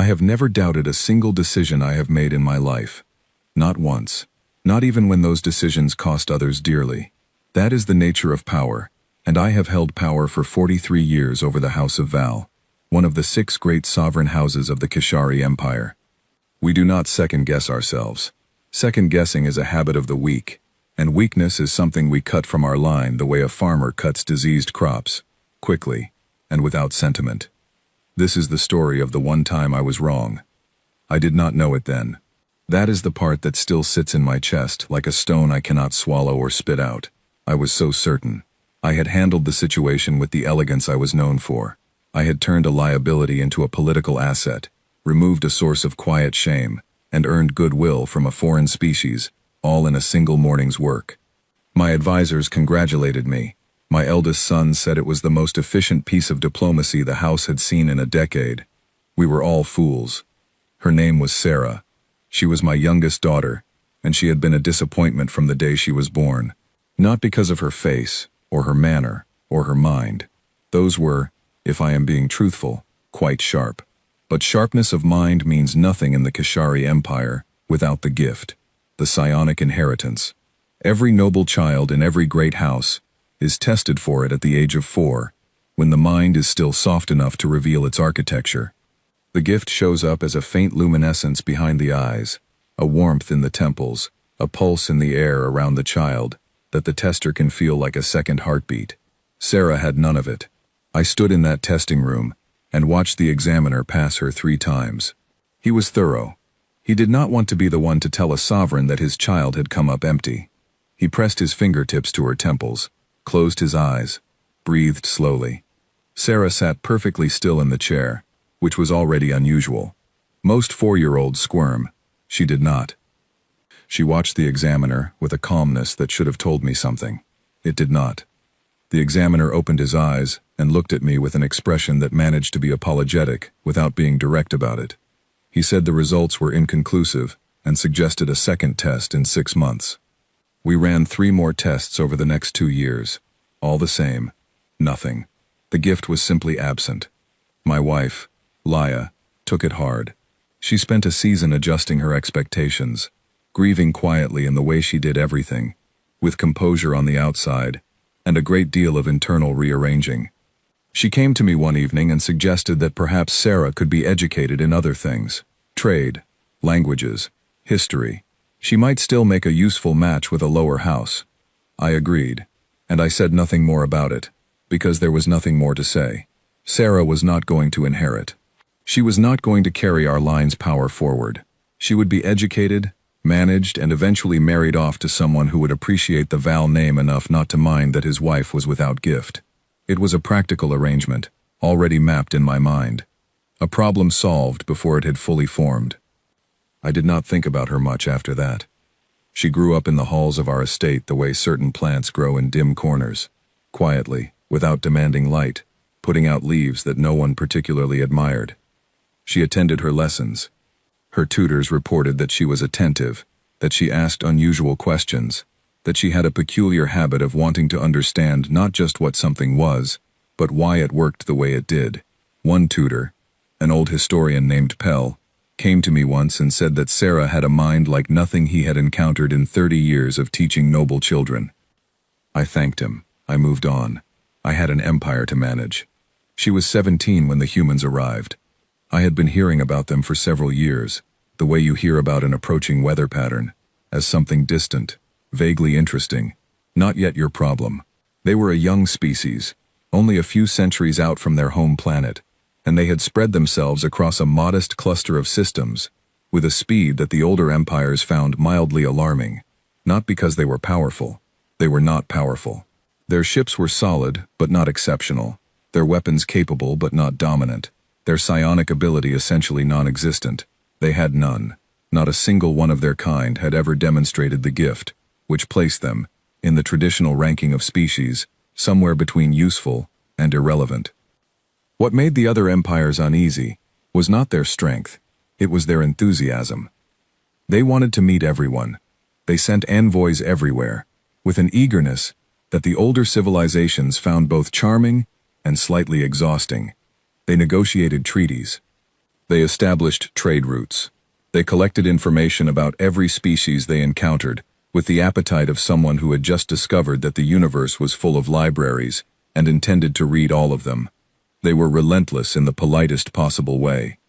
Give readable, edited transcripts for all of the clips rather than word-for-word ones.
have never doubted a single decision I have made in my life. Not once. Not even when those decisions cost others dearly. That is the nature of power, and I have held power for 43 years over the House of Val, one of the 6 great sovereign houses of the Kishari Empire. We do not second-guess ourselves. Second-guessing is a habit of the weak, and weakness is something we cut from our line the way a farmer cuts diseased crops, quickly, and without sentiment. This is the story of the one time I was wrong. I did not know it then. That is the part that still sits in my chest like a stone I cannot swallow or spit out. I was so certain. I had handled the situation with the elegance I was known for. I had turned a liability into a political asset, removed a source of quiet shame, and earned goodwill from a foreign species, all in a single morning's work. My advisors congratulated me. My eldest son said it was the most efficient piece of diplomacy the house had seen in a decade. We were all fools. Her name was Sarah. She was my youngest daughter, and she had been a disappointment from the day she was born. Not because of her face, or her manner, or her mind. Those were, if I am being truthful, quite sharp. But sharpness of mind means nothing in the Kishari Empire without the gift, the psionic inheritance. Every noble child in every great house is tested for it at the age of 4, when the mind is still soft enough to reveal its architecture. The gift shows up as a faint luminescence behind the eyes, a warmth in the temples, a pulse in the air around the child, that the tester can feel like a second heartbeat. Sarah had none of it. I stood in that testing room and watched the examiner pass her 3 times. He was thorough. He did not want to be the one to tell a sovereign that his child had come up empty. He pressed his fingertips to her temples, closed his eyes, breathed slowly. Sarah sat perfectly still in the chair, which was already unusual. Most 4-year-olds squirm. She did not. She watched the examiner with a calmness that should have told me something. It did not. The examiner opened his eyes and looked at me with an expression that managed to be apologetic without being direct about it. He said the results were inconclusive and suggested a second test in 6 months. We ran 3 more tests over the next 2 years. All the same, nothing. The gift was simply absent. My wife, Laya, took it hard. She spent a season adjusting her expectations, grieving quietly in the way she did everything, with composure on the outside, and a great deal of internal rearranging. She came to me one evening and suggested that perhaps Sarah could be educated in other things: trade, languages, history. She might still make a useful match with a lower house. I agreed, and I said nothing more about it, because there was nothing more to say. Sarah was not going to inherit. She was not going to carry our line's power forward. She would be educated, managed, and eventually married off to someone who would appreciate the Val name enough not to mind that his wife was without gift. It was a practical arrangement, already mapped in my mind. A problem solved before it had fully formed. I did not think about her much after that. She grew up in the halls of our estate the way certain plants grow in dim corners, quietly, without demanding light, putting out leaves that no one particularly admired. She attended her lessons. Her tutors reported that she was attentive, that she asked unusual questions, that she had a peculiar habit of wanting to understand not just what something was, but why it worked the way it did. One tutor, an old historian named Pell, came to me once and said that Sarah had a mind like nothing he had encountered in 30 years of teaching noble children. I thanked him. I moved on. I had an empire to manage. She was 17 when the humans arrived. I had been hearing about them for several years, the way you hear about an approaching weather pattern, as something distant, vaguely interesting, not yet your problem. They were a young species, only a few centuries out from their home planet, and they had spread themselves across a modest cluster of systems, with a speed that the older empires found mildly alarming, not because they were powerful. They were not powerful. Their ships were solid, but not exceptional, their weapons capable but not dominant, their psionic ability essentially non-existent. They had none. Not a single one of their kind had ever demonstrated the gift, which placed them, in the traditional ranking of species, somewhere between useful and irrelevant. What made the other empires uneasy was not their strength, it was their enthusiasm. They wanted to meet everyone. They sent envoys everywhere, with an eagerness that the older civilizations found both charming and slightly exhausting. They negotiated treaties. They established trade routes. They collected information about every species they encountered, with the appetite of someone who had just discovered that the universe was full of libraries and intended to read all of them. They were relentless in the politest possible way.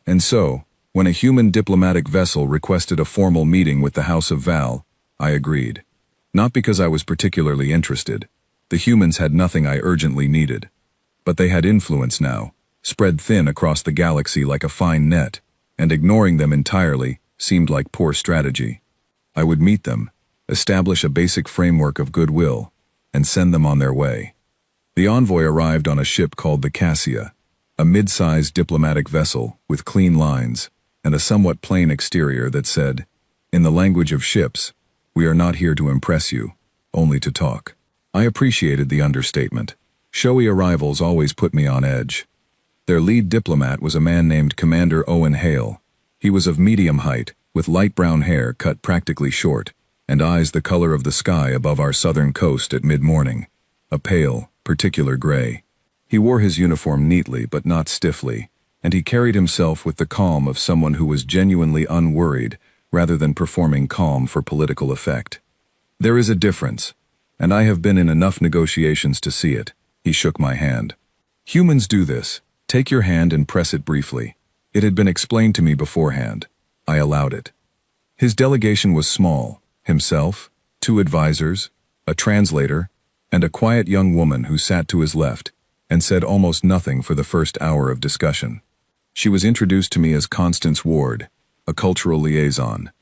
And so, when a human diplomatic vessel requested a formal meeting with the House of Val, I agreed. Not because I was particularly interested. The humans had nothing I urgently needed. But they had influence now, spread thin across the galaxy like a fine net, and ignoring them entirely seemed like poor strategy. I would meet them, establish a basic framework of goodwill, and send them on their way. The envoy arrived on a ship called the Cassia, a mid-sized diplomatic vessel with clean lines and a somewhat plain exterior that said, "In the language of ships, we are not here to impress you, only to talk." I appreciated the understatement. Showy arrivals always put me on edge. Their lead diplomat was a man named Commander Owen Hale. He was of medium height, with light brown hair cut practically short, and eyes the color of the sky above our southern coast at mid-morning, a pale, particular gray. He wore his uniform neatly but not stiffly, and he carried himself with the calm of someone who was genuinely unworried rather than performing calm for political effect. There is a difference, and I have been in enough negotiations to see it. He shook my hand. Humans do this. Take your hand and press it briefly. It had been explained to me beforehand. I allowed it. His delegation was small. Himself, 2 advisors, a translator, and a quiet young woman who sat to his left and said almost nothing for the first hour of discussion. She was introduced to me as Constance Ward, a cultural liaison.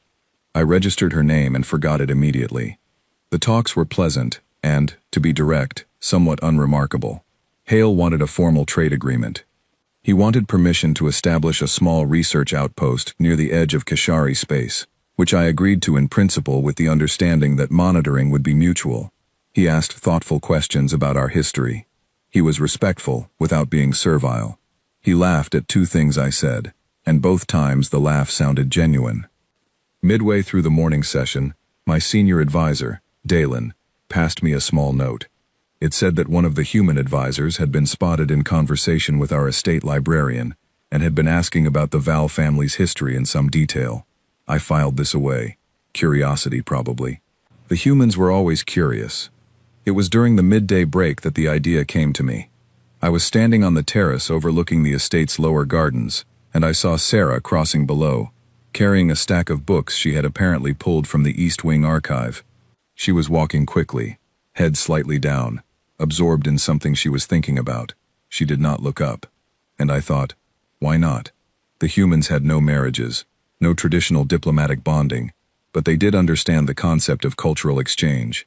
I registered her name and forgot it immediately. The talks were pleasant and, to be direct, somewhat unremarkable. Hale wanted a formal trade agreement. He wanted permission to establish a small research outpost near the edge of Kashari space, which I agreed to in principle with the understanding that monitoring would be mutual. He asked thoughtful questions about our history. He was respectful without being servile. He laughed at 2 things I said, and both times the laugh sounded genuine. Midway through the morning session, my senior advisor, Dalen, passed me a small note. It said that one of the human advisors had been spotted in conversation with our estate librarian and had been asking about the Val family's history in some detail. I filed this away. Curiosity, probably. The humans were always curious. It was during the midday break that the idea came to me. I was standing on the terrace overlooking the estate's lower gardens, and I saw Sarah crossing below, carrying a stack of books she had apparently pulled from the East Wing archive. She was walking quickly, head slightly down, absorbed in something she was thinking about. She did not look up. And I thought, why not? The humans had no marriages, no traditional diplomatic bonding, but they did understand the concept of cultural exchange.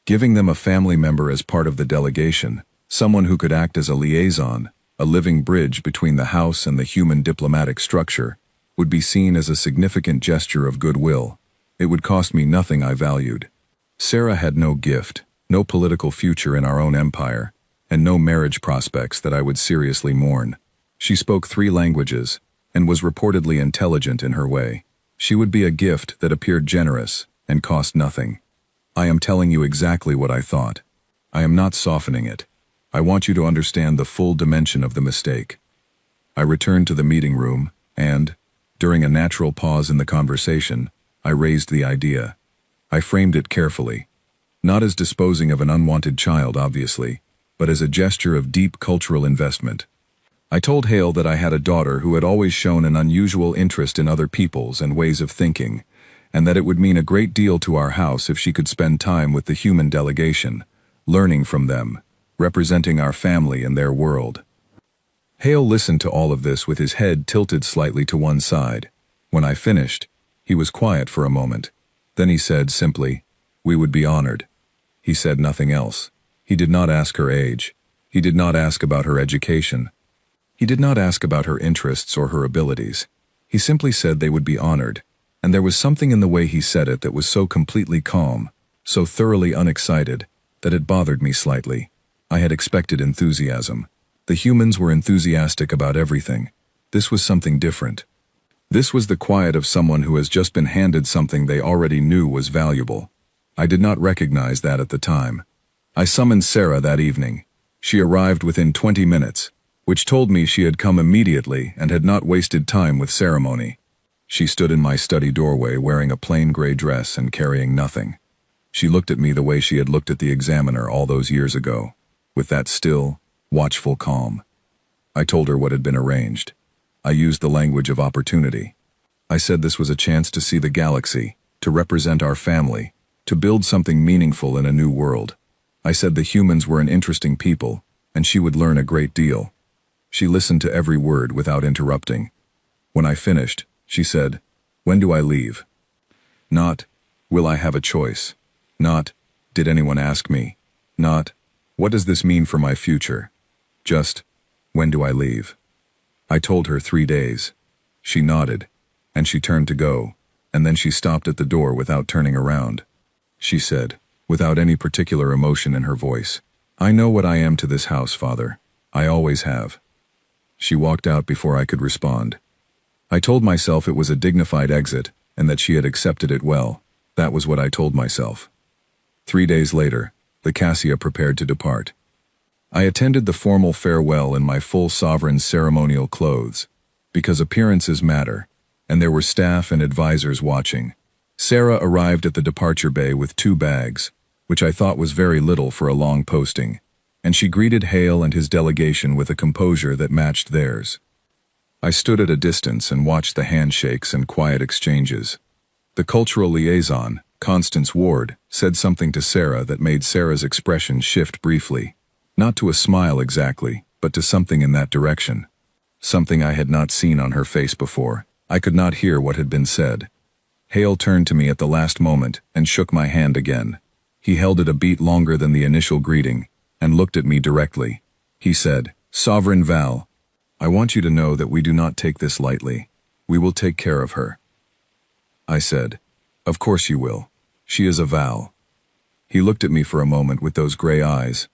Giving them a family member as part of the delegation, someone who could act as a liaison, a living bridge between the house and the human diplomatic structure, would be seen as a significant gesture of goodwill. It would cost me nothing I valued. Sarah had no gift, no political future in our own empire, and no marriage prospects that I would seriously mourn. She spoke 3 languages, and was reportedly intelligent in her way. She would be a gift that appeared generous and cost nothing. I am telling you exactly what I thought. I am not softening it. I want you to understand the full dimension of the mistake. I returned to the meeting room, and, during a natural pause in the conversation, I raised the idea. I framed it carefully. Not as disposing of an unwanted child, obviously, but as a gesture of deep cultural investment. I told Hale that I had a daughter who had always shown an unusual interest in other peoples and ways of thinking, and that it would mean a great deal to our house if she could spend time with the human delegation, learning from them, representing our family and their world. Hale listened to all of this with his head tilted slightly to one side. When I finished, he was quiet for a moment. Then he said simply, "We would be honored." He said nothing else. He did not ask her age. He did not ask about her education. He did not ask about her interests or her abilities. He simply said they would be honored. And there was something in the way he said it that was so completely calm, so thoroughly unexcited, that it bothered me slightly. I had expected enthusiasm. The humans were enthusiastic about everything. This was something different. This was the quiet of someone who has just been handed something they already knew was valuable. I did not recognize that at the time. I summoned Sarah that evening. She arrived within 20 minutes, which told me she had come immediately and had not wasted time with ceremony. She stood in my study doorway wearing a plain gray dress and carrying nothing. She looked at me the way she had looked at the examiner all those years ago, with that still, watchful calm. I told her what had been arranged. I used the language of opportunity. I said this was a chance to see the galaxy, to represent our family, to build something meaningful in a new world. I said the humans were an interesting people, and she would learn a great deal. She listened to every word without interrupting. When I finished, she said, "When do I leave?" Not, "Will I have a choice?" Not, "Did anyone ask me?" Not, "What does this mean for my future?" Just, "When do I leave?" I told her 3 days. She nodded, and she turned to go, and then she stopped at the door without turning around. She said, without any particular emotion in her voice, "I know what I am to this house, Father. I always have." She walked out before I could respond. I told myself it was a dignified exit, and that she had accepted it well. That was what I told myself. 3 days later, the Cassia prepared to depart. I attended the formal farewell in my full sovereign ceremonial clothes, because appearances matter, and there were staff and advisors watching. Sarah arrived at the departure bay with 2 bags, which I thought was very little for a long posting, and she greeted Hale and his delegation with a composure that matched theirs. I stood at a distance and watched the handshakes and quiet exchanges. The cultural liaison, Constance Ward, said something to Sarah that made Sarah's expression shift briefly. Not to a smile exactly, but to something in that direction. Something I had not seen on her face before. I could not hear what had been said. Hale turned to me at the last moment and shook my hand again. He held it a beat longer than the initial greeting, and looked at me directly. He said, "Sovereign Val, I want you to know that we do not take this lightly. We will take care of her." I said, "Of course you will. She is a Val." He looked at me for a moment with those gray eyes,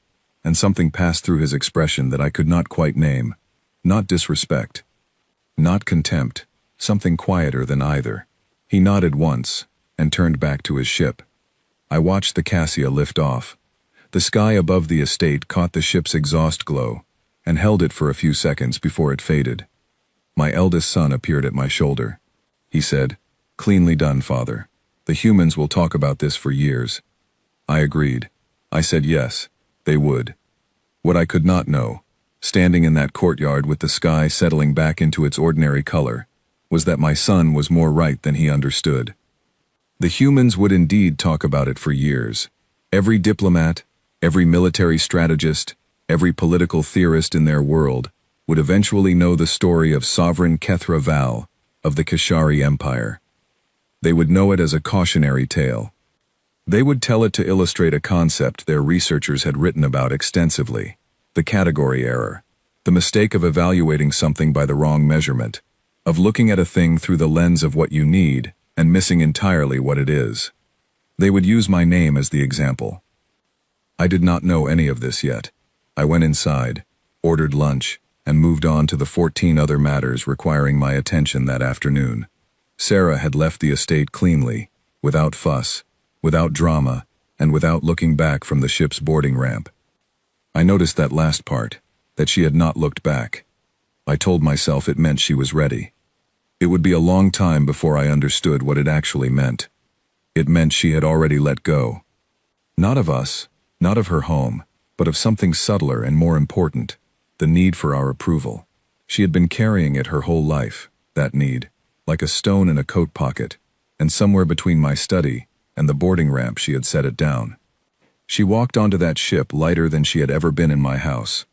and something passed through his expression that I could not quite name. Not disrespect. Not contempt. Something quieter than either. He nodded once, and turned back to his ship. I watched the Cassia lift off. The sky above the estate caught the ship's exhaust glow, and held it for a few seconds before it faded. My eldest son appeared at my shoulder. He said, "Cleanly done, Father. The humans will talk about this for years." I agreed. I said yes, they would. What I could not know, standing in that courtyard with the sky settling back into its ordinary color, was that my son was more right than he understood. The humans would indeed talk about it for years. Every diplomat, every military strategist, every political theorist in their world would eventually know the story of sovereign Kethra Val of the Kashari Empire. They would know it as a cautionary tale. They would tell it to illustrate a concept their researchers had written about extensively: the category error, the mistake of evaluating something by the wrong measurement, of looking at a thing through the lens of what you need and missing entirely what it is. They would use my name as the example. I did not know any of this yet. I went inside, ordered lunch, and moved on to the 14 other matters requiring my attention that afternoon. Sarah had left the estate cleanly, without fuss, without drama, and without looking back from the ship's boarding ramp. I noticed that last part, that she had not looked back. I told myself it meant she was ready. It would be a long time before I understood what it actually meant. It meant she had already let go. Not of us, not of her home, but of something subtler and more important, the need for our approval. She had been carrying it her whole life, that need, like a stone in a coat pocket, and somewhere between my study and the boarding ramp she had set it down. She walked onto that ship lighter than she had ever been in my house.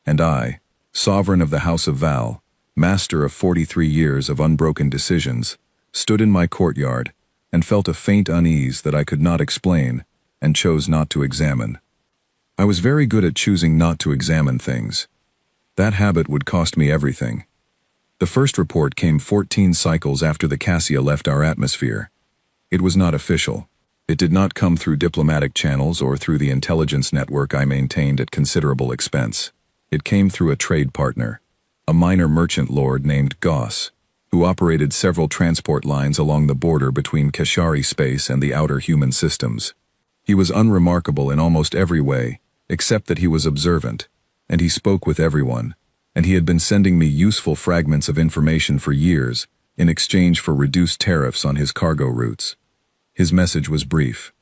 And I, sovereign of the House of Val, master of 43 years of unbroken decisions, stood in my courtyard and felt a faint unease that I could not explain and chose not to examine. I was very good at choosing not to examine things. That habit would cost me everything. The first report came 14 cycles after the Cassia left our atmosphere. It was not official. It did not come through diplomatic channels or through the intelligence network I maintained at considerable expense. It came through a trade partner, a minor merchant lord named Goss, who operated several transport lines along the border between Kashari space and the outer human systems. He was unremarkable in almost every way, except that he was observant, and he spoke with everyone, and he had been sending me useful fragments of information for years in exchange for reduced tariffs on his cargo routes. His message was brief.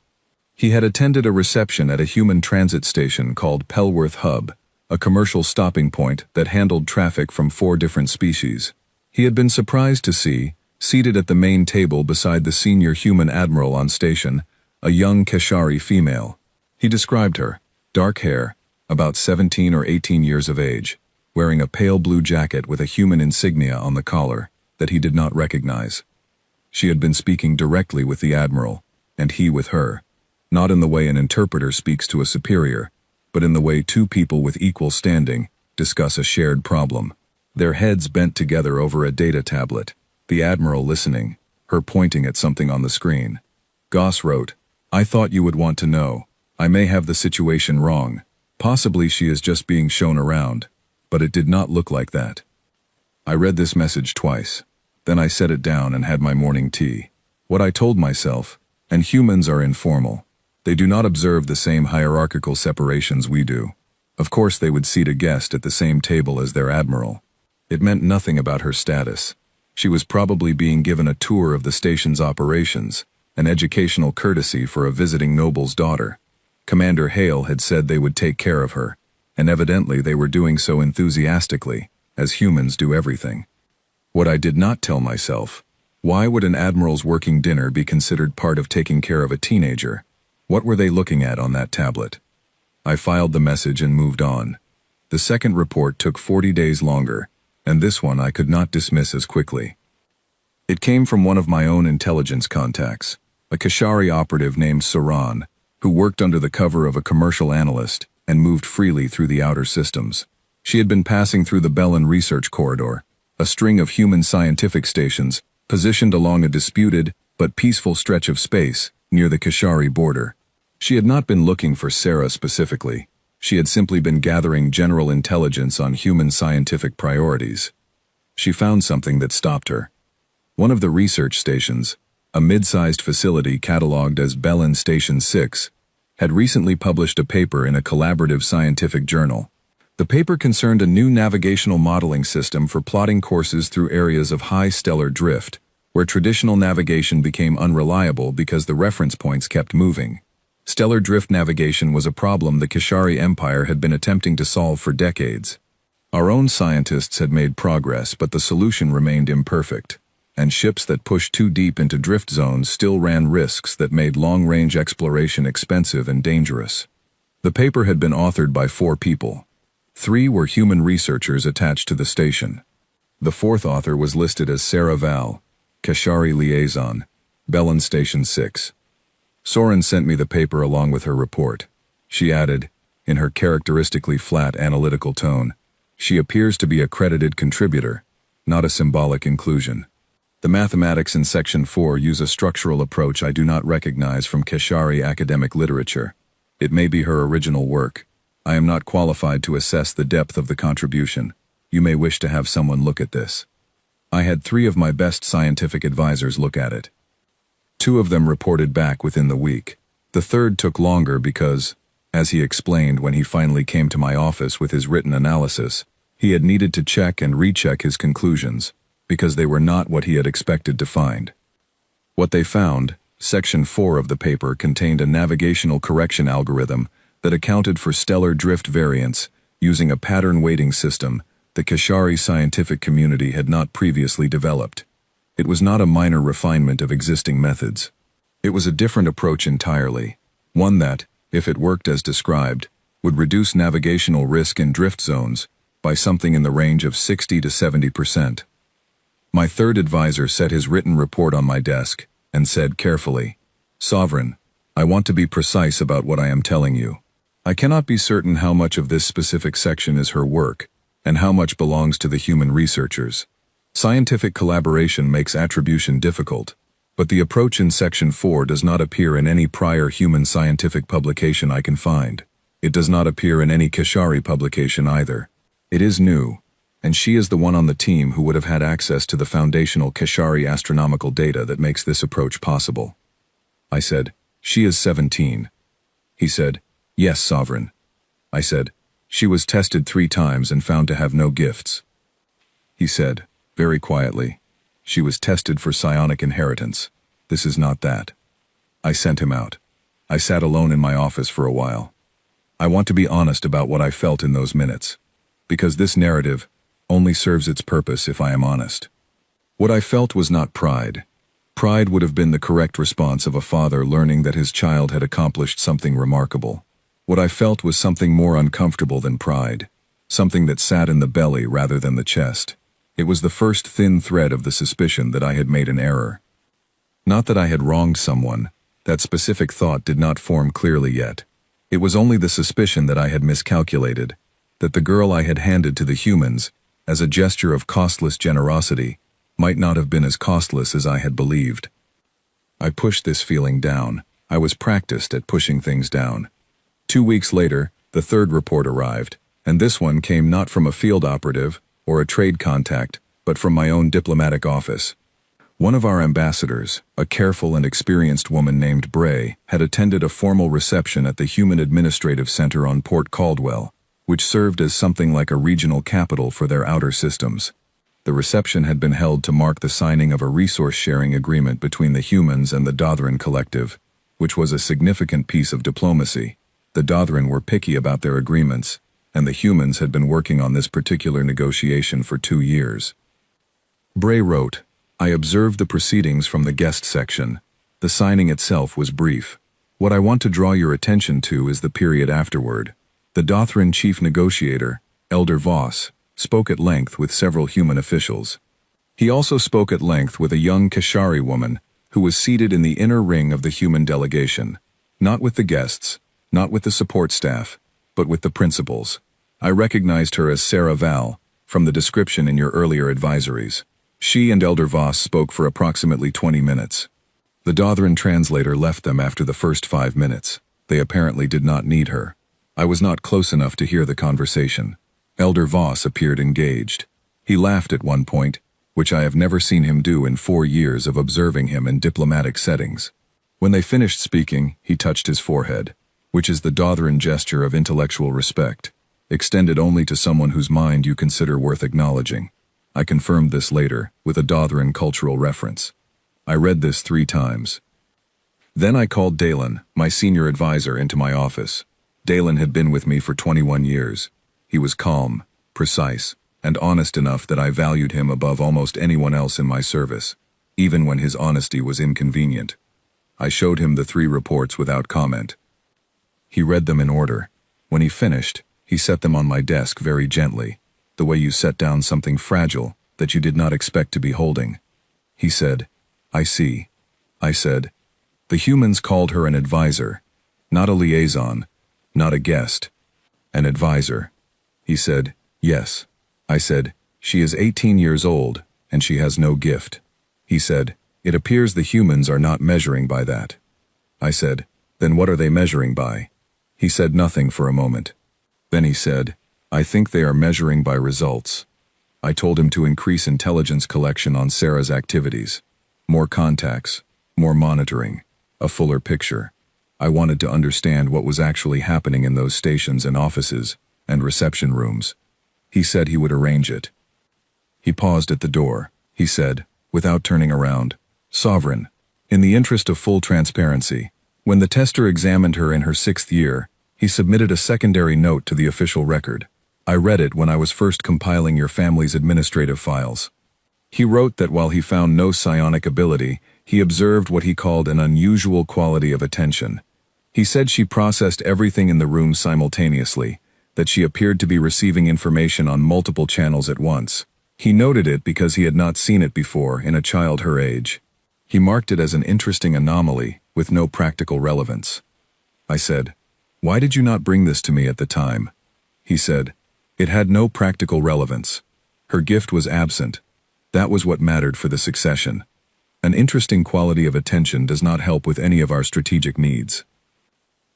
He had attended a reception at a human transit station called Pelworth Hub, a commercial stopping point that handled traffic from 4 different species. He had been surprised to see, seated at the main table beside the senior human admiral on station, a young Keshari female. He described her: dark hair, about 17 or 18 years of age, wearing a pale blue jacket with a human insignia on the collar that he did not recognize. She had been speaking directly with the admiral, and he with her, not in the way an interpreter speaks to a superior, but in the way 2 people with equal standing discuss a shared problem. Their heads bent together over a data tablet, the admiral listening, her pointing at something on the screen. Goss wrote, "I thought you would want to know. I may have the situation wrong. Possibly she is just being shown around, but it did not look like that." I read this message twice. Then I set it down and had my morning tea. What I told myself, and humans are informal. They do not observe the same hierarchical separations we do. Of course they would seat a guest at the same table as their admiral. It meant nothing about her status. She was probably being given a tour of the station's operations, an educational courtesy for a visiting noble's daughter. Commander Hale had said they would take care of her, and evidently they were doing so enthusiastically, as humans do everything. What I did not tell myself: why would an admiral's working dinner be considered part of taking care of a teenager? What were they looking at on that tablet? I filed the message and moved on. The second report took 40 days longer, and this one I could not dismiss as quickly. It came from one of my own intelligence contacts, a Keshari operative named Saran, who worked under the cover of a commercial analyst and moved freely through the outer systems. She had been passing through the Bellin Research Corridor, a string of human scientific stations positioned along a disputed but peaceful stretch of space near the Keshari border. She had not been looking for Sarah specifically. She had simply been gathering general intelligence on human scientific priorities. She found something that stopped her. One of the research stations, a mid-sized facility catalogued as Bellin Station 6, had recently published a paper in a collaborative scientific journal. The paper concerned a new navigational modeling system for plotting courses through areas of high stellar drift, where traditional navigation became unreliable because the reference points kept moving. Stellar drift navigation was a problem the Keshari Empire had been attempting to solve for decades. Our own scientists had made progress, but the solution remained imperfect, and ships that pushed too deep into drift zones still ran risks that made long-range exploration expensive and dangerous. The paper had been authored by 4 people. 3 were human researchers attached to the station. The 4th author was listed as Sarah Val, Keshari Liaison, Bellin Station 6. Soren sent me the paper along with her report. She added, in her characteristically flat analytical tone, "She appears to be a credited contributor, not a symbolic inclusion." The mathematics in Section 4 use a structural approach I do not recognize from Keshari academic literature. It may be her original work. I am not qualified to assess the depth of the contribution. You may wish to have someone look at this. I had 3 of my best scientific advisors look at it. 2 of them reported back within the week. The 3rd took longer because, as he explained when he finally came to my office with his written analysis, he had needed to check and recheck his conclusions, because they were not what he had expected to find. What they found, Section 4 of the paper contained a navigational correction algorithm that accounted for stellar drift variance using a pattern weighting system the Keshari scientific community had not previously developed. It was not a minor refinement of existing methods. It was a different approach entirely, one that, if it worked as described, would reduce navigational risk in drift zones by something in the range of 60 to 70%. My 3rd advisor set his written report on my desk and said carefully, "Sovereign, I want to be precise about what I am telling you. I cannot be certain how much of this specific section is her work, and how much belongs to the human researchers. Scientific collaboration makes attribution difficult, but the approach in Section 4 does not appear in any prior human scientific publication I can find. It does not appear in any Keshari publication either. It is new, and she is the one on the team who would have had access to the foundational Keshari astronomical data that makes this approach possible." I said, "She is 17. He said, "Yes, Sovereign." I said, She was tested 3 times and found to have no gifts. He said, very quietly, she was tested for psionic inheritance. This is not that. I sent him out. I sat alone in my office for a while. I want to be honest about what I felt in those minutes, because this narrative only serves its purpose if I am honest. What I felt was not pride. Pride would have been the correct response of a father learning that his child had accomplished something remarkable. What I felt was something more uncomfortable than pride, something that sat in the belly rather than the chest. It was the first thin thread of the suspicion that I had made an error. Not that I had wronged someone. That specific thought did not form clearly yet. It was only the suspicion that I had miscalculated, that the girl I had handed to the humans, as a gesture of costless generosity, might not have been as costless as I had believed. I pushed this feeling down. I was practiced at pushing things down. 2 weeks later, the third report arrived, and this one came not from a field operative or a trade contact, but from my own diplomatic office. One of our ambassadors, a careful and experienced woman named Bray, had attended a formal reception at the Human Administrative Center on Port Caldwell, which served as something like a regional capital for their outer systems. The reception had been held to mark the signing of a resource-sharing agreement between the humans and the Dothran Collective, which was a significant piece of diplomacy. The Dothran were picky about their agreements, and the humans had been working on this particular negotiation for 2 years. Bray wrote, I observed the proceedings from the guest section. The signing itself was brief. What I want to draw your attention to is the period afterward. The Dothran chief negotiator, Elder Voss, spoke at length with several human officials. He also spoke at length with a young Kashari woman who was seated in the inner ring of the human delegation, not with the guests, not with the support staff, but with the principals. I recognized her as Sarah Val, from the description in your earlier advisories. She and Elder Voss spoke for approximately 20 minutes. The Dothran translator left them after the first 5 minutes. They apparently did not need her. I was not close enough to hear the conversation. Elder Voss appeared engaged. He laughed at one point, which I have never seen him do in 4 years of observing him in diplomatic settings. When they finished speaking, he touched his forehead, which is the Dothran gesture of intellectual respect, extended only to someone whose mind you consider worth acknowledging. I confirmed this later, with a Dothran cultural reference. I read this 3 times. Then I called Dalen, my senior advisor, into my office. Dalen had been with me for 21 years. He was calm, precise, and honest enough that I valued him above almost anyone else in my service, even when his honesty was inconvenient. I showed him the 3 reports without comment. He read them in order. When he finished, he set them on my desk very gently, the way you set down something fragile that you did not expect to be holding. He said, I see. I said, the humans called her an advisor, not a liaison, not a guest, an advisor. He said, yes. I said, she is 18 years old, and she has no gift. He said, it appears the humans are not measuring by that. I said, then what are they measuring by? He said nothing for a moment. Then he said, I think they are measuring by results. I told him to increase intelligence collection on Sarah's activities. More contacts, more monitoring, a fuller picture. I wanted to understand what was actually happening in those stations and offices and reception rooms. He said he would arrange it. He paused at the door. He said, without turning around, Sovereign, in the interest of full transparency, when the tester examined her in her 6th year, he submitted a secondary note to the official record. I read it when I was first compiling your family's administrative files. He wrote that while he found no psionic ability, he observed what he called an unusual quality of attention. He said she processed everything in the room simultaneously, that she appeared to be receiving information on multiple channels at once. He noted it because he had not seen it before in a child her age. He marked it as an interesting anomaly with no practical relevance. I said, why did you not bring this to me at the time? He said, it had no practical relevance. Her gift was absent. That was what mattered for the succession. An interesting quality of attention does not help with any of our strategic needs.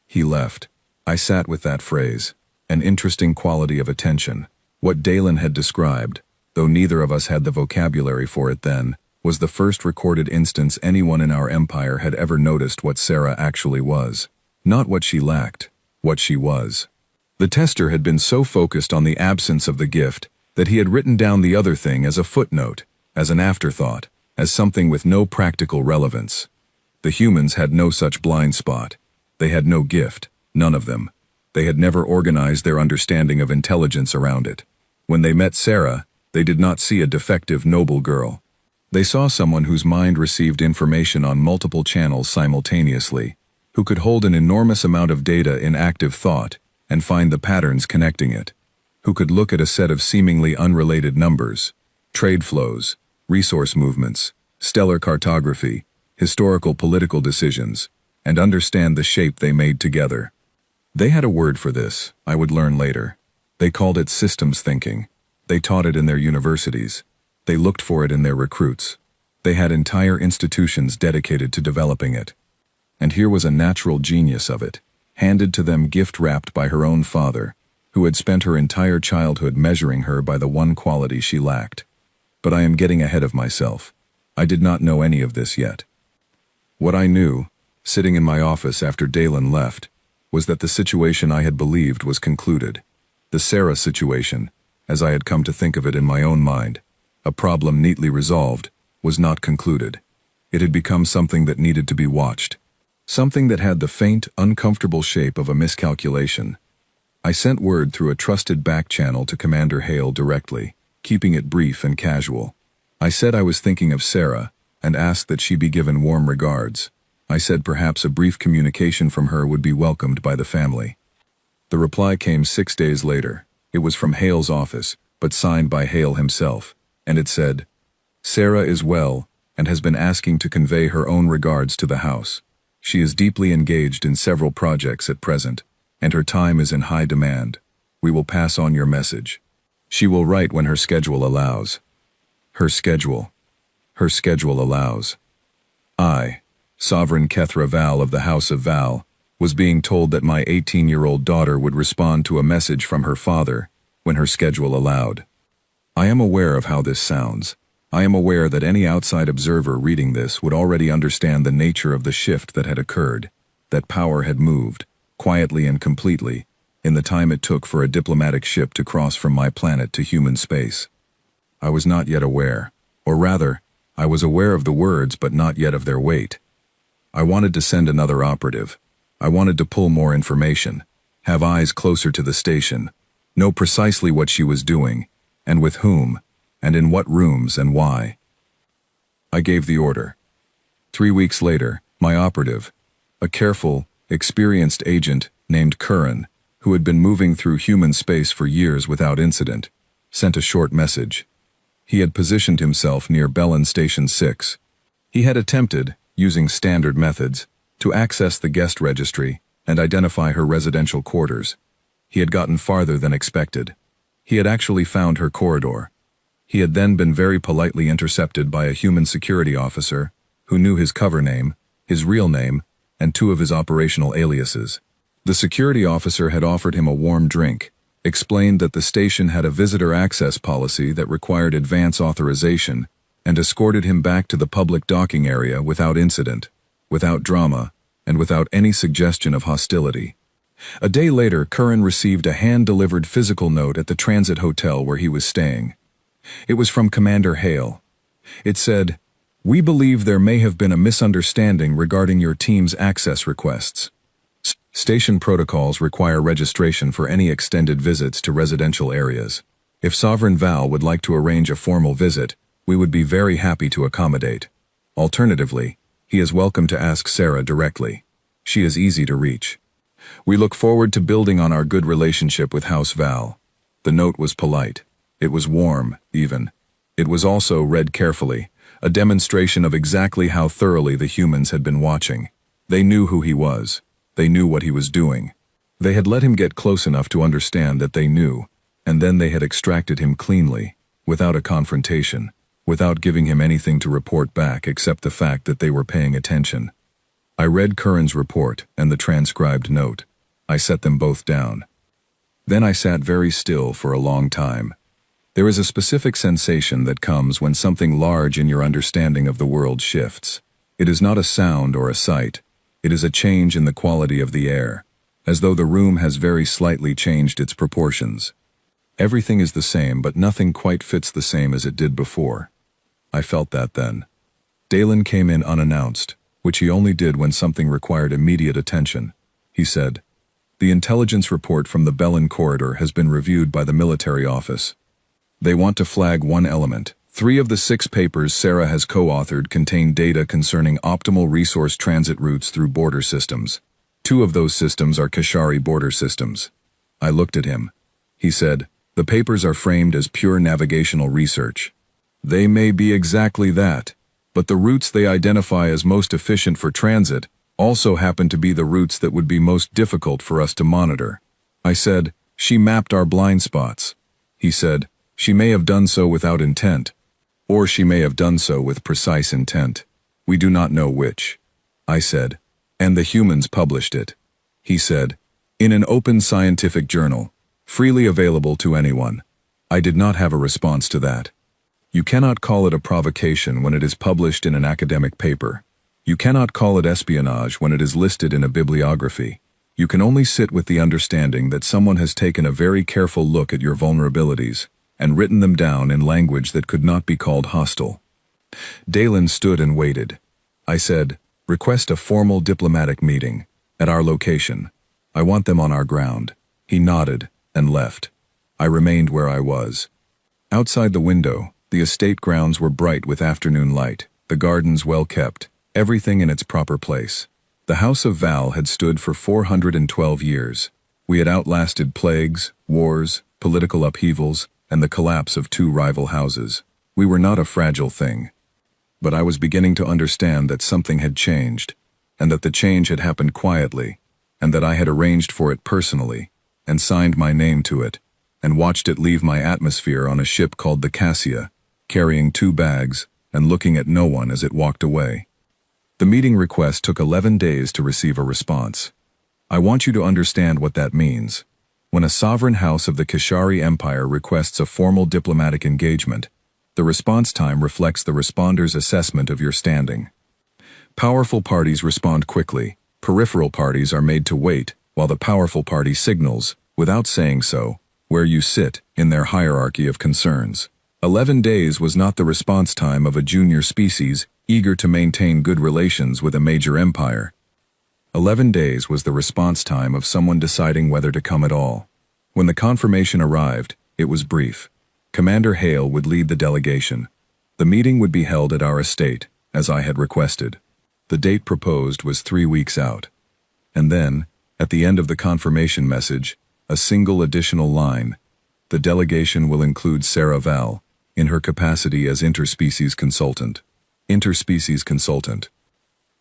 He left. I sat with that phrase, an interesting quality of attention. What Dalen had described, though neither of us had the vocabulary for it then, was the first recorded instance anyone in our empire had ever noticed what Sarah actually was. Not what she lacked, what she was. The tester had been so focused on the absence of the gift that he had written down the other thing as a footnote, as an afterthought, as something with no practical relevance. The humans had no such blind spot. They had no gift, none of them. They had never organized their understanding of intelligence around it. When they met Sarah, they did not see a defective noble girl. They saw someone whose mind received information on multiple channels simultaneously, who could hold an enormous amount of data in active thought and find the patterns connecting it, who could look at a set of seemingly unrelated numbers, trade flows, resource movements, stellar cartography, historical political decisions, and understand the shape they made together. They had a word for this, I would learn later. They called it systems thinking. They taught it in their universities. They looked for it in their recruits. They had entire institutions dedicated to developing it. And here was a natural genius of it, handed to them gift-wrapped by her own father, who had spent her entire childhood measuring her by the one quality she lacked. But I am getting ahead of myself. I did not know any of this yet. What I knew, sitting in my office after Dalen left, was that the situation I had believed was concluded. The Sarah situation, as I had come to think of it in my own mind, a problem neatly resolved, was not concluded. It had become something that needed to be watched. Something that had the faint, uncomfortable shape of a miscalculation. I sent word through a trusted back channel to Commander Hale directly, keeping it brief and casual. I said I was thinking of Sarah, and asked that she be given warm regards. I said perhaps a brief communication from her would be welcomed by the family. The reply came 6 days later. It was from Hale's office, but signed by Hale himself, and it said, "Sarah is well, and has been asking to convey her own regards to the house. She is deeply engaged in several projects at present, and her time is in high demand. We will pass on your message. She will write when her schedule allows." Her schedule. Her schedule allows. I, Sovereign Kethra Val of the House of Val, was being told that my 18-year-old daughter would respond to a message from her father when her schedule allowed. I am aware of how this sounds. I am aware that any outside observer reading this would already understand the nature of the shift that had occurred, that power had moved, quietly and completely, in the time it took for a diplomatic ship to cross from my planet to human space. I was not yet aware, or rather, I was aware of the words but not yet of their weight. I wanted to send another operative. I wanted to pull more information, have eyes closer to the station, know precisely what she was doing, and with whom, and in what rooms and why. I gave the order. 3 weeks later, my operative, a careful, experienced agent named Curran, who had been moving through human space for years without incident, sent a short message. He had positioned himself near Bellin Station 6. He had attempted, using standard methods, to access the guest registry and identify her residential quarters. He had gotten farther than expected. He had actually found her corridor. He had then been very politely intercepted by a human security officer who knew his cover name, his real name, and 2 of his operational aliases. The security officer had offered him a warm drink, explained that the station had a visitor access policy that required advance authorization, and escorted him back to the public docking area without incident, without drama, and without any suggestion of hostility. A day later, Curran received a hand-delivered physical note at the transit hotel where he was staying. It was from Commander Hale. It said, "We believe there may have been a misunderstanding regarding your team's access requests. Station protocols require registration for any extended visits to residential areas. If Sovereign Val would like to arrange a formal visit, we would be very happy to accommodate. Alternatively, he is welcome to ask Sarah directly. She is easy to reach. We look forward to building on our good relationship with House Val." The note was polite. It was warm, even. It was also read carefully, a demonstration of exactly how thoroughly the humans had been watching. They knew who he was. They knew what he was doing. They had let him get close enough to understand that they knew, and then they had extracted him cleanly, without a confrontation, without giving him anything to report back except the fact that they were paying attention. I read Curran's report and the transcribed note. I set them both down. Then I sat very still for a long time. There is a specific sensation that comes when something large in your understanding of the world shifts. It is not a sound or a sight. It is a change in the quality of the air. as though the room has very slightly changed its proportions. Everything is the same, but nothing quite fits the same as it did before. I felt that then. Dalen came in unannounced, which he only did when something required immediate attention. He said, "The intelligence report from the Bellin corridor has been reviewed by the military office. They want to flag one element. 3 of the 6 papers Sarah has co-authored contain data concerning optimal resource transit routes through border systems. 2 of those systems are Kashari border systems." I looked at him. He said, "The papers are framed as pure navigational research. They may be exactly that, but the routes they identify as most efficient for transit also happen to be the routes that would be most difficult for us to monitor." I said, "She mapped our blind spots." He said, "She may have done so without intent, or she may have done so with precise intent. We do not know which." I said, "And the humans published it." He said, "In an open scientific journal, freely available to anyone." I did not have a response to that. You cannot call it a provocation when it is published in an academic paper. You cannot call it espionage when it is listed in a bibliography. You can only sit with the understanding that someone has taken a very careful look at your vulnerabilities and written them down in language that could not be called hostile. Dalen stood and waited. I said, "Request a formal diplomatic meeting at our location. I want them on our ground." He nodded and left. I remained where I was. Outside the window, the estate grounds were bright with afternoon light, the gardens well kept, everything in its proper place. The house of Val had stood for 412 years. We had outlasted plagues, wars, political upheavals, and the collapse of 2 rival houses. We were not a fragile thing. But I was beginning to understand that something had changed, and that the change had happened quietly, and that I had arranged for it personally, and signed my name to it, and watched it leave my atmosphere on a ship called the Cassia, carrying 2 bags, and looking at no one as it walked away. The meeting request took 11 days to receive a response. I want you to understand what that means. When a sovereign house of the Kashari Empire requests a formal diplomatic engagement, the response time reflects the responder's assessment of your standing. Powerful parties respond quickly. Peripheral parties are made to wait, while the powerful party signals, without saying so, where you sit in their hierarchy of concerns. 11 days was not the response time of a junior species eager to maintain good relations with a major empire. 11 days was the response time of someone deciding whether to come at all. When the confirmation arrived, it was brief. Commander Hale would lead the delegation. The meeting would be held at our estate, as I had requested. The date proposed was 3 weeks out. And then, at the end of the confirmation message, a single additional line. The delegation will include Sarah Val, in her capacity as interspecies consultant. Interspecies consultant.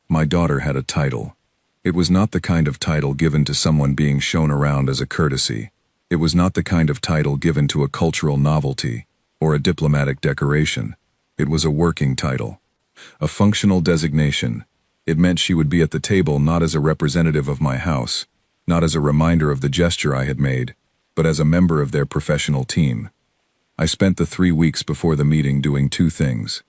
My daughter had a title. It was not the kind of title given to someone being shown around as a courtesy. It was not the kind of title given to a cultural novelty or a diplomatic decoration. It was a working title. A functional designation. It meant she would be at the table not as a representative of my house, not as a reminder of the gesture I had made, but as a member of their professional team. I spent the 3 weeks before the meeting doing 2 things.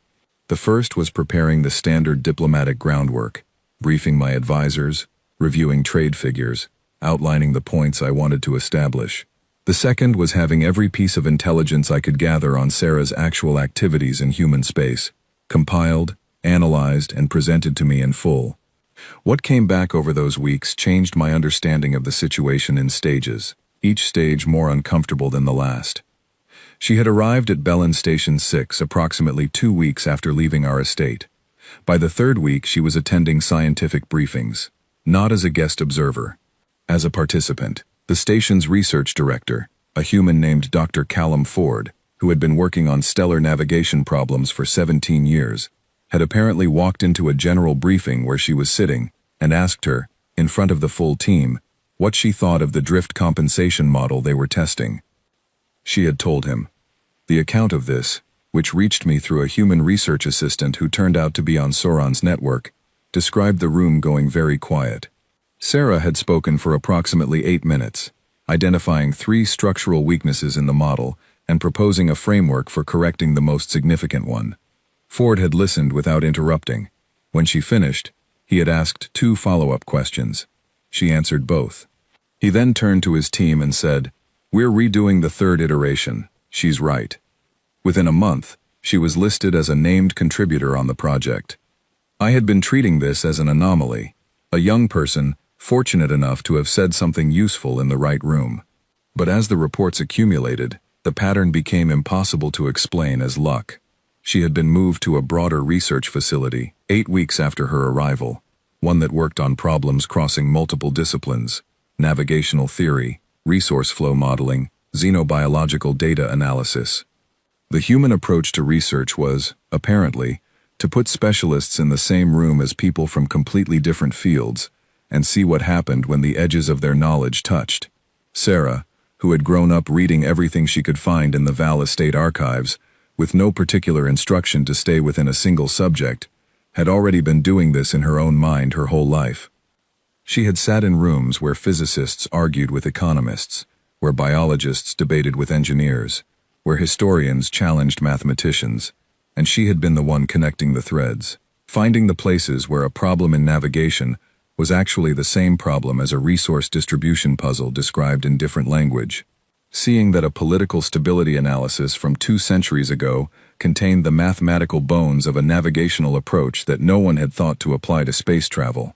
The first was preparing the standard diplomatic groundwork, briefing my advisors, reviewing trade figures, outlining the points I wanted to establish. The second was having every piece of intelligence I could gather on Sarah's actual activities in human space, compiled, analyzed, and presented to me in full. What came back over those weeks changed my understanding of the situation in stages, each stage more uncomfortable than the last. She had arrived at Bellin Station 6 approximately 2 weeks after leaving our estate. By the 3rd week she was attending scientific briefings, not as a guest observer, as a participant. The station's research director, a human named Dr. Callum Ford, who had been working on stellar navigation problems for 17 years, had apparently walked into a general briefing where she was sitting and asked her, in front of the full team, what she thought of the drift compensation model they were testing. She had told him. The account of this, which reached me through a human research assistant who turned out to be on Sauron's network, described the room going very quiet. Sarah had spoken for approximately 8 minutes, identifying 3 structural weaknesses in the model and proposing a framework for correcting the most significant one. Ford had listened without interrupting. When she finished, he had asked 2 follow-up questions. She answered both. He then turned to his team and said, "We're redoing the third iteration. She's right." Within a month, she was listed as a named contributor on the project. I had been treating this as an anomaly, a young person fortunate enough to have said something useful in the right room. But as the reports accumulated, the pattern became impossible to explain as luck. She had been moved to a broader research facility 8 weeks after her arrival, one that worked on problems crossing multiple disciplines: navigational theory, resource flow modeling, xenobiological data analysis. The human approach to research was, apparently, to put specialists in the same room as people from completely different fields and see what happened when the edges of their knowledge touched. Sarah, who had grown up reading everything she could find in the Val Estate archives, with no particular instruction to stay within a single subject, had already been doing this in her own mind her whole life. She had sat in rooms where physicists argued with economists, where biologists debated with engineers, where historians challenged mathematicians, and she had been the one connecting the threads, finding the places where a problem in navigation was actually the same problem as a resource distribution puzzle described in different language. Seeing that a political stability analysis from 2 centuries ago contained the mathematical bones of a navigational approach that no one had thought to apply to space travel.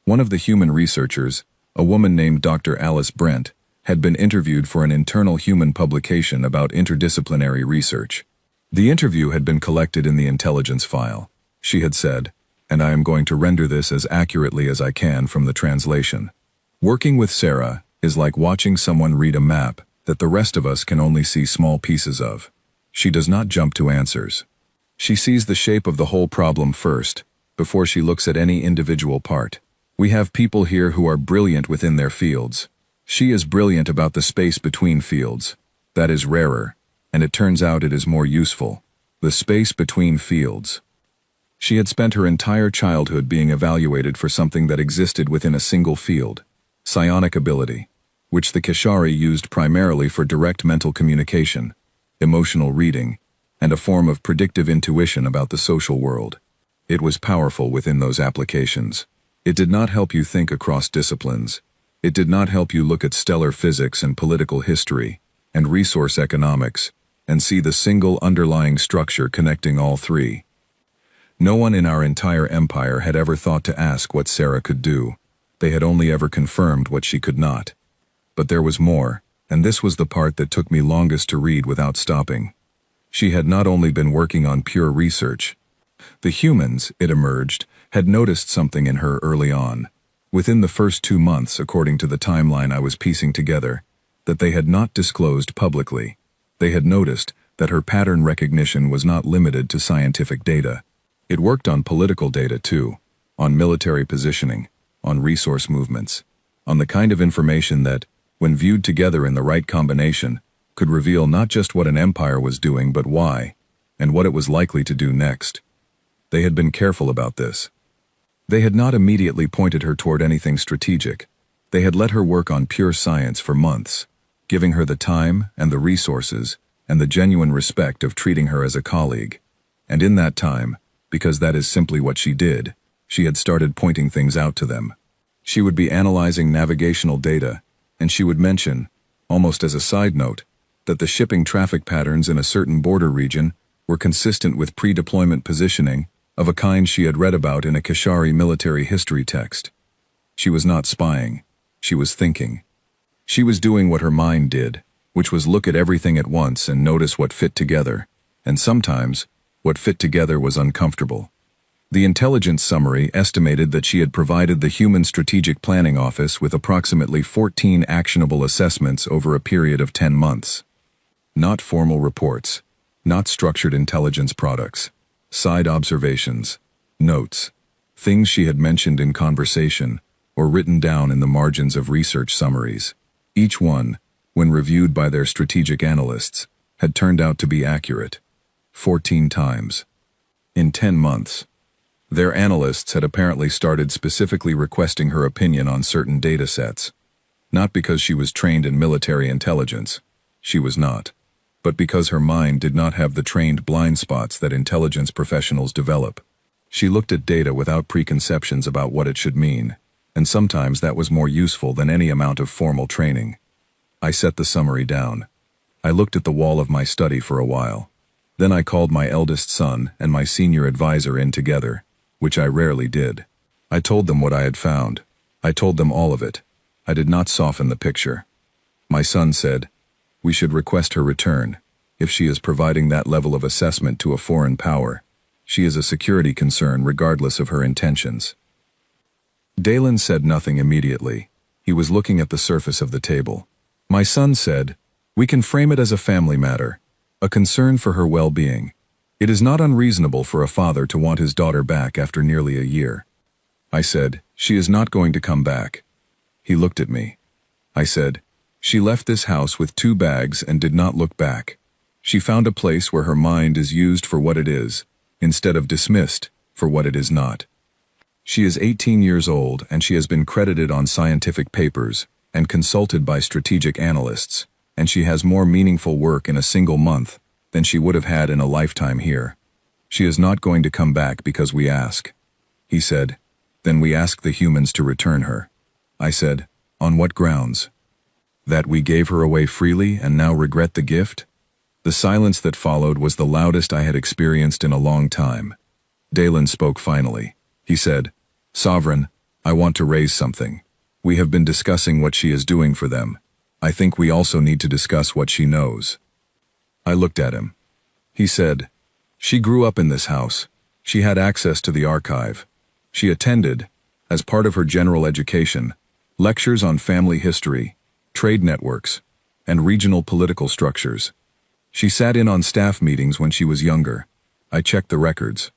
One of the human researchers, a woman named Dr. Alice Brent, had been interviewed for an internal human publication about interdisciplinary research. The interview had been collected in the intelligence file. She had said, and I am going to render this as accurately as I can from the translation: "Working with Sarah is like watching someone read a map that the rest of us can only see small pieces of. She does not jump to answers. She sees the shape of the whole problem first, before she looks at any individual part. We have people here who are brilliant within their fields. She is brilliant about the space between fields. That is rarer, and it turns out it is more useful. The space between fields." She had spent her entire childhood being evaluated for something that existed within a single field: psionic ability, which the Keshari used primarily for direct mental communication, emotional reading, and a form of predictive intuition about the social world. It was powerful within those applications. It did not help you think across disciplines. It did not help you look at stellar physics and political history and resource economics and see the single underlying structure connecting all three. No one in our entire empire had ever thought to ask what Sarah could do. They had only ever confirmed what she could not. But there was more, and this was the part that took me longest to read without stopping. She had not only been working on pure research. The humans, it emerged, had noticed something in her early on, within the first 2 months according to the timeline I was piecing together, that they had not disclosed publicly. They had noticed that her pattern recognition was not limited to scientific data. It worked on political data too, on military positioning, on resource movements, on the kind of information that, when viewed together in the right combination, could reveal not just what an empire was doing but why, and what it was likely to do next. They had been careful about this. They had not immediately pointed her toward anything strategic. They had let her work on pure science for months, giving her the time and the resources and the genuine respect of treating her as a colleague. And in that time, because that is simply what she did, she had started pointing things out to them. She would be analyzing navigational data, and she would mention, almost as a side note, that the shipping traffic patterns in a certain border region were consistent with pre-deployment positioning of a kind she had read about in a Keshari military history text. She was not spying. She was thinking. She was doing what her mind did, which was look at everything at once and notice what fit together, and sometimes, what fit together was uncomfortable. The intelligence summary estimated that she had provided the Human Strategic Planning Office with approximately 14 actionable assessments over a period of 10 months. Not formal reports, not structured intelligence products, side observations, notes, things she had mentioned in conversation or written down in the margins of research summaries. Each one, when reviewed by their strategic analysts, had turned out to be accurate. 14 times. In 10 months. Their analysts had apparently started specifically requesting her opinion on certain data sets. Not because she was trained in military intelligence. She was not. But because her mind did not have the trained blind spots that intelligence professionals develop. She looked at data without preconceptions about what it should mean. and sometimes that was more useful than any amount of formal training. I set the summary down. I looked at the wall of my study for a while. Then I called my eldest son and my senior advisor in together, which I rarely did. I told them what I had found. I told them all of it. I did not soften the picture. My son said, "We should request her return. If she is providing that level of assessment to a foreign power, she is a security concern regardless of her intentions." Dalen said nothing immediately. He was looking at the surface of the table. My son said, "We can frame it as a family matter, a concern for her well-being. It is not unreasonable for a father to want his daughter back after nearly a year." I said, "She is not going to come back." He looked at me. I said, "She left this house with 2 bags and did not look back. She found a place where her mind is used for what it is, instead of dismissed for what it is not. She is 18 years old and she has been credited on scientific papers and consulted by strategic analysts, and she has more meaningful work in a single month than she would have had in a lifetime here. She is not going to come back because we ask." He said, "Then we ask the humans to return her." I said, "On what grounds? That we gave her away freely and now regret the gift?" The silence that followed was the loudest I had experienced in a long time. Dalen spoke finally. He said, "Sovereign, I want to raise something. We have been discussing what she is doing for them. I think we also need to discuss what she knows." I looked at him. He said, "She grew up in this house. She had access to the archive. She attended, as part of her general education, lectures on family history, trade networks, and regional political structures. She sat in on staff meetings when she was younger. I checked the records.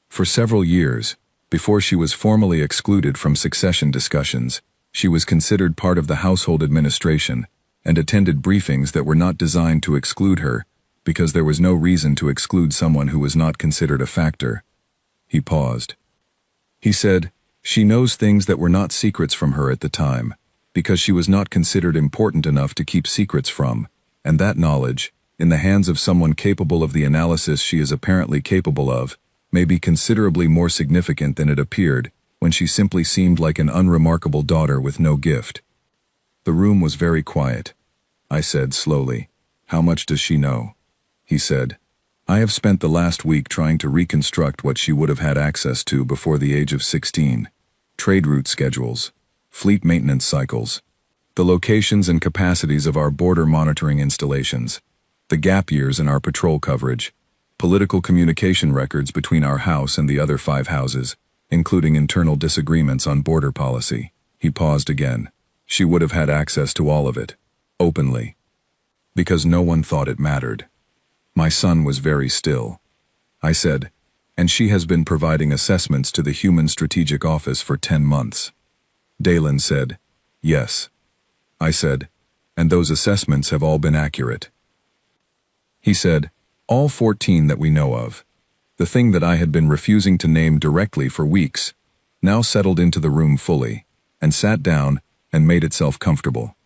For several years, before she was formally excluded from succession discussions, she was considered part of the household administration and attended briefings that were not designed to exclude her because there was no reason to exclude someone who was not considered a factor." He paused. He said, "She knows things that were not secrets from her at the time, because she was not considered important enough to keep secrets from, and that knowledge, in the hands of someone capable of the analysis she is apparently capable of, may be considerably more significant than it appeared when she simply seemed like an unremarkable daughter with no gift." The room was very quiet. I said slowly, "How much does she know?" He said, "I have spent the last week trying to reconstruct what she would have had access to before the age of 16. Trade route schedules, fleet maintenance cycles, the locations and capacities of our border monitoring installations, the gap years in our patrol coverage, political communication records between our house and the other 5 houses, including internal disagreements on border policy." He paused again. "She would have had access to all of it, openly, because no one thought it mattered." My son was very still. I said, "And she has been providing assessments to the Human Strategic Office for 10 months. Dalen said, "Yes." I said, "And those assessments have all been accurate?" He said, "All 14 that we know of." The thing that I had been refusing to name directly for weeks now settled into the room fully, and sat down and made itself comfortable.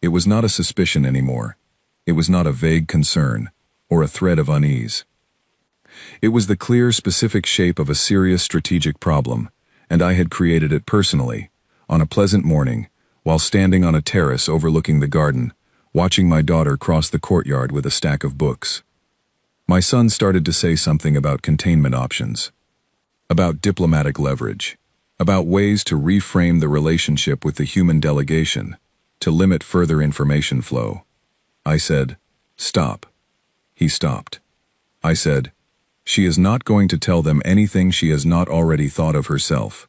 It was not a suspicion anymore. It was not a vague concern, or a thread of unease. It was the clear, specific shape of a serious strategic problem, and I had created it personally, on a pleasant morning, while standing on a terrace overlooking the garden, watching my daughter cross the courtyard with a stack of books. My son started to say something about containment options, about diplomatic leverage, about ways to reframe the relationship with the human delegation, to limit further information flow. I said, "Stop." He stopped. I said, "She is not going to tell them anything she has not already thought of herself.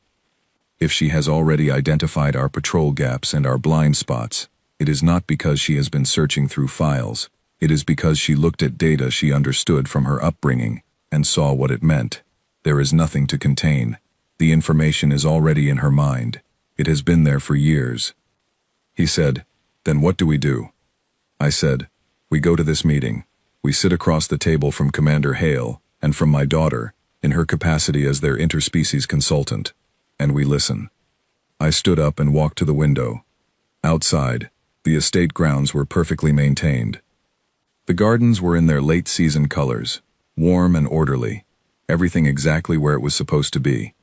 If she has already identified our patrol gaps and our blind spots, it is not because she has been searching through files. It is because she looked at data she understood from her upbringing and saw what it meant. There is nothing to contain. The information is already in her mind. It has been there for years." He said, "Then what do we do?" I said, "We go to this meeting. We sit across the table from Commander Hale and from my daughter, in her capacity as their interspecies consultant, and we listen." I stood up and walked to the window. Outside, the estate grounds were perfectly maintained. The gardens were in their late-season colors, warm and orderly, everything exactly where it was supposed to be.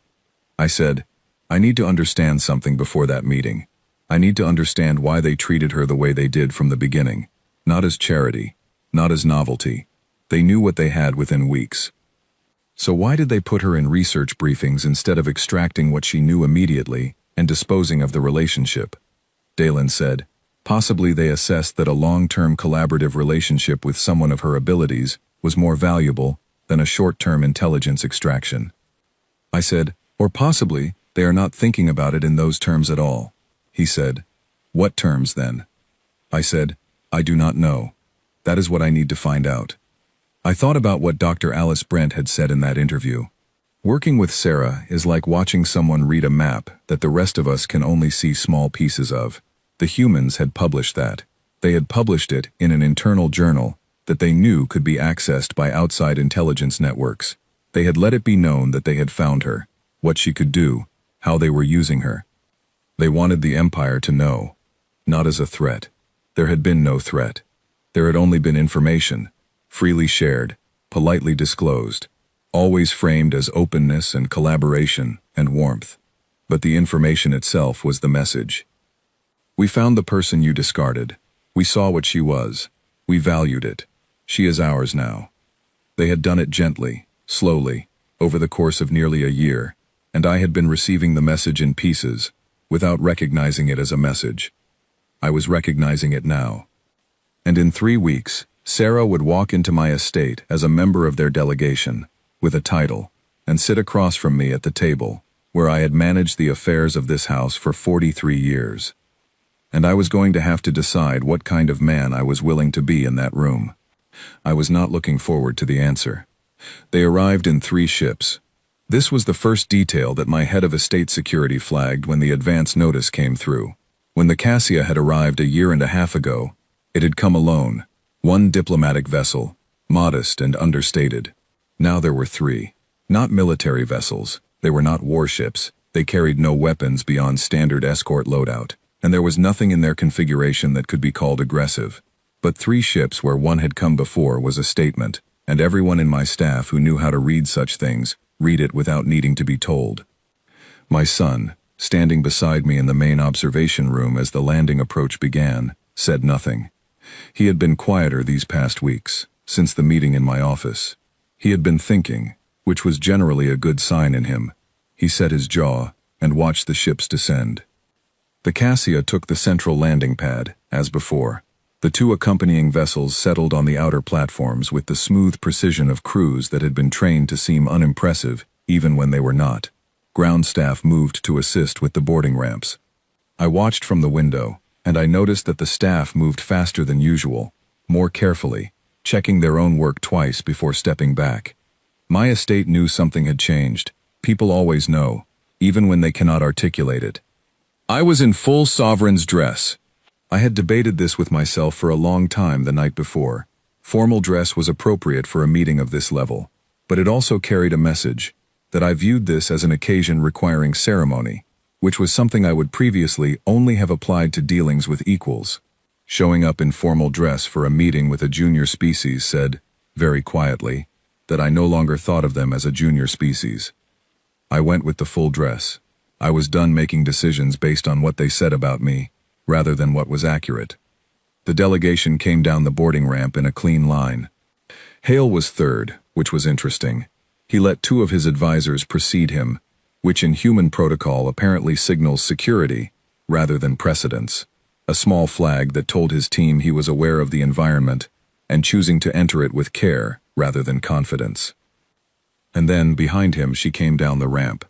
I said, I need to understand something before that meeting. I need to understand why they treated her the way they did from the beginning. Not as charity, not as novelty. They knew what they had within weeks. So why did they put her in research briefings instead of extracting what she knew immediately and disposing of the relationship? Dalen said, possibly they assessed that a long-term collaborative relationship with someone of her abilities was more valuable than a short-term intelligence extraction. I said, or possibly they are not thinking about it in those terms at all. He said, what terms then? I said, I do not know. That is what I need to find out. I thought about what Dr. Alice Brent had said in that interview. Working with Sarah is like watching someone read a map that the rest of us can only see small pieces of. The humans had published that. They had published it in an internal journal that they knew could be accessed by outside intelligence networks. They had let it be known that they had found her, what she could do, how they were using her. They wanted the Empire to know. Not as a threat. There had been no threat. There had only been information, freely shared, politely disclosed, always framed as openness and collaboration and warmth. But the information itself was the message. We found the person you discarded. We saw what she was. We valued it. She is ours now. They had done it gently, slowly, over the course of nearly a year, and I had been receiving the message in pieces, without recognizing it as a message. I was recognizing it now. And in 3 weeks, Sarah would walk into my estate as a member of their delegation, with a title, and sit across from me at the table, where I had managed the affairs of this house for 43 years. And I was going to have to decide what kind of man I was willing to be in that room. I was not looking forward to the answer. They arrived in 3 ships. This was the first detail that my head of estate security flagged when the advance notice came through. When the Cassia had arrived a year and a half ago, it had come alone, 1 diplomatic vessel, modest and understated. Now there were 3. Not military vessels, they were not warships, they carried no weapons beyond standard escort loadout, and there was nothing in their configuration that could be called aggressive. But 3 ships where 1 had come before was a statement, and everyone in my staff who knew how to read such things, read it without needing to be told. My son, standing beside me in the main observation room as the landing approach began, said nothing. He had been quieter these past weeks, since the meeting in my office. He had been thinking, which was generally a good sign in him. He set his jaw and watched the ships descend. The Cassia took the central landing pad, as before. The 2 accompanying vessels settled on the outer platforms with the smooth precision of crews that had been trained to seem unimpressive, even when they were not. Ground staff moved to assist with the boarding ramps. I watched from the window, and I noticed that the staff moved faster than usual, more carefully, checking their own work twice before stepping back. My estate knew something had changed. People always know, even when they cannot articulate it. I was in full sovereign's dress. I had debated this with myself for a long time the night before. Formal dress was appropriate for a meeting of this level, but it also carried a message, that I viewed this as an occasion requiring ceremony, which was something I would previously only have applied to dealings with equals. Showing up in formal dress for a meeting with a junior species said, very quietly, that I no longer thought of them as a junior species. I went with the full dress. I was done making decisions based on what they said about me, rather than what was accurate. The delegation came down the boarding ramp in a clean line. Hale was third, which was interesting. He let 2 of his advisors precede him, which in human protocol apparently signals security, rather than precedence. A small flag that told his team he was aware of the environment, and choosing to enter it with care, rather than confidence. And then, behind him, she came down the ramp.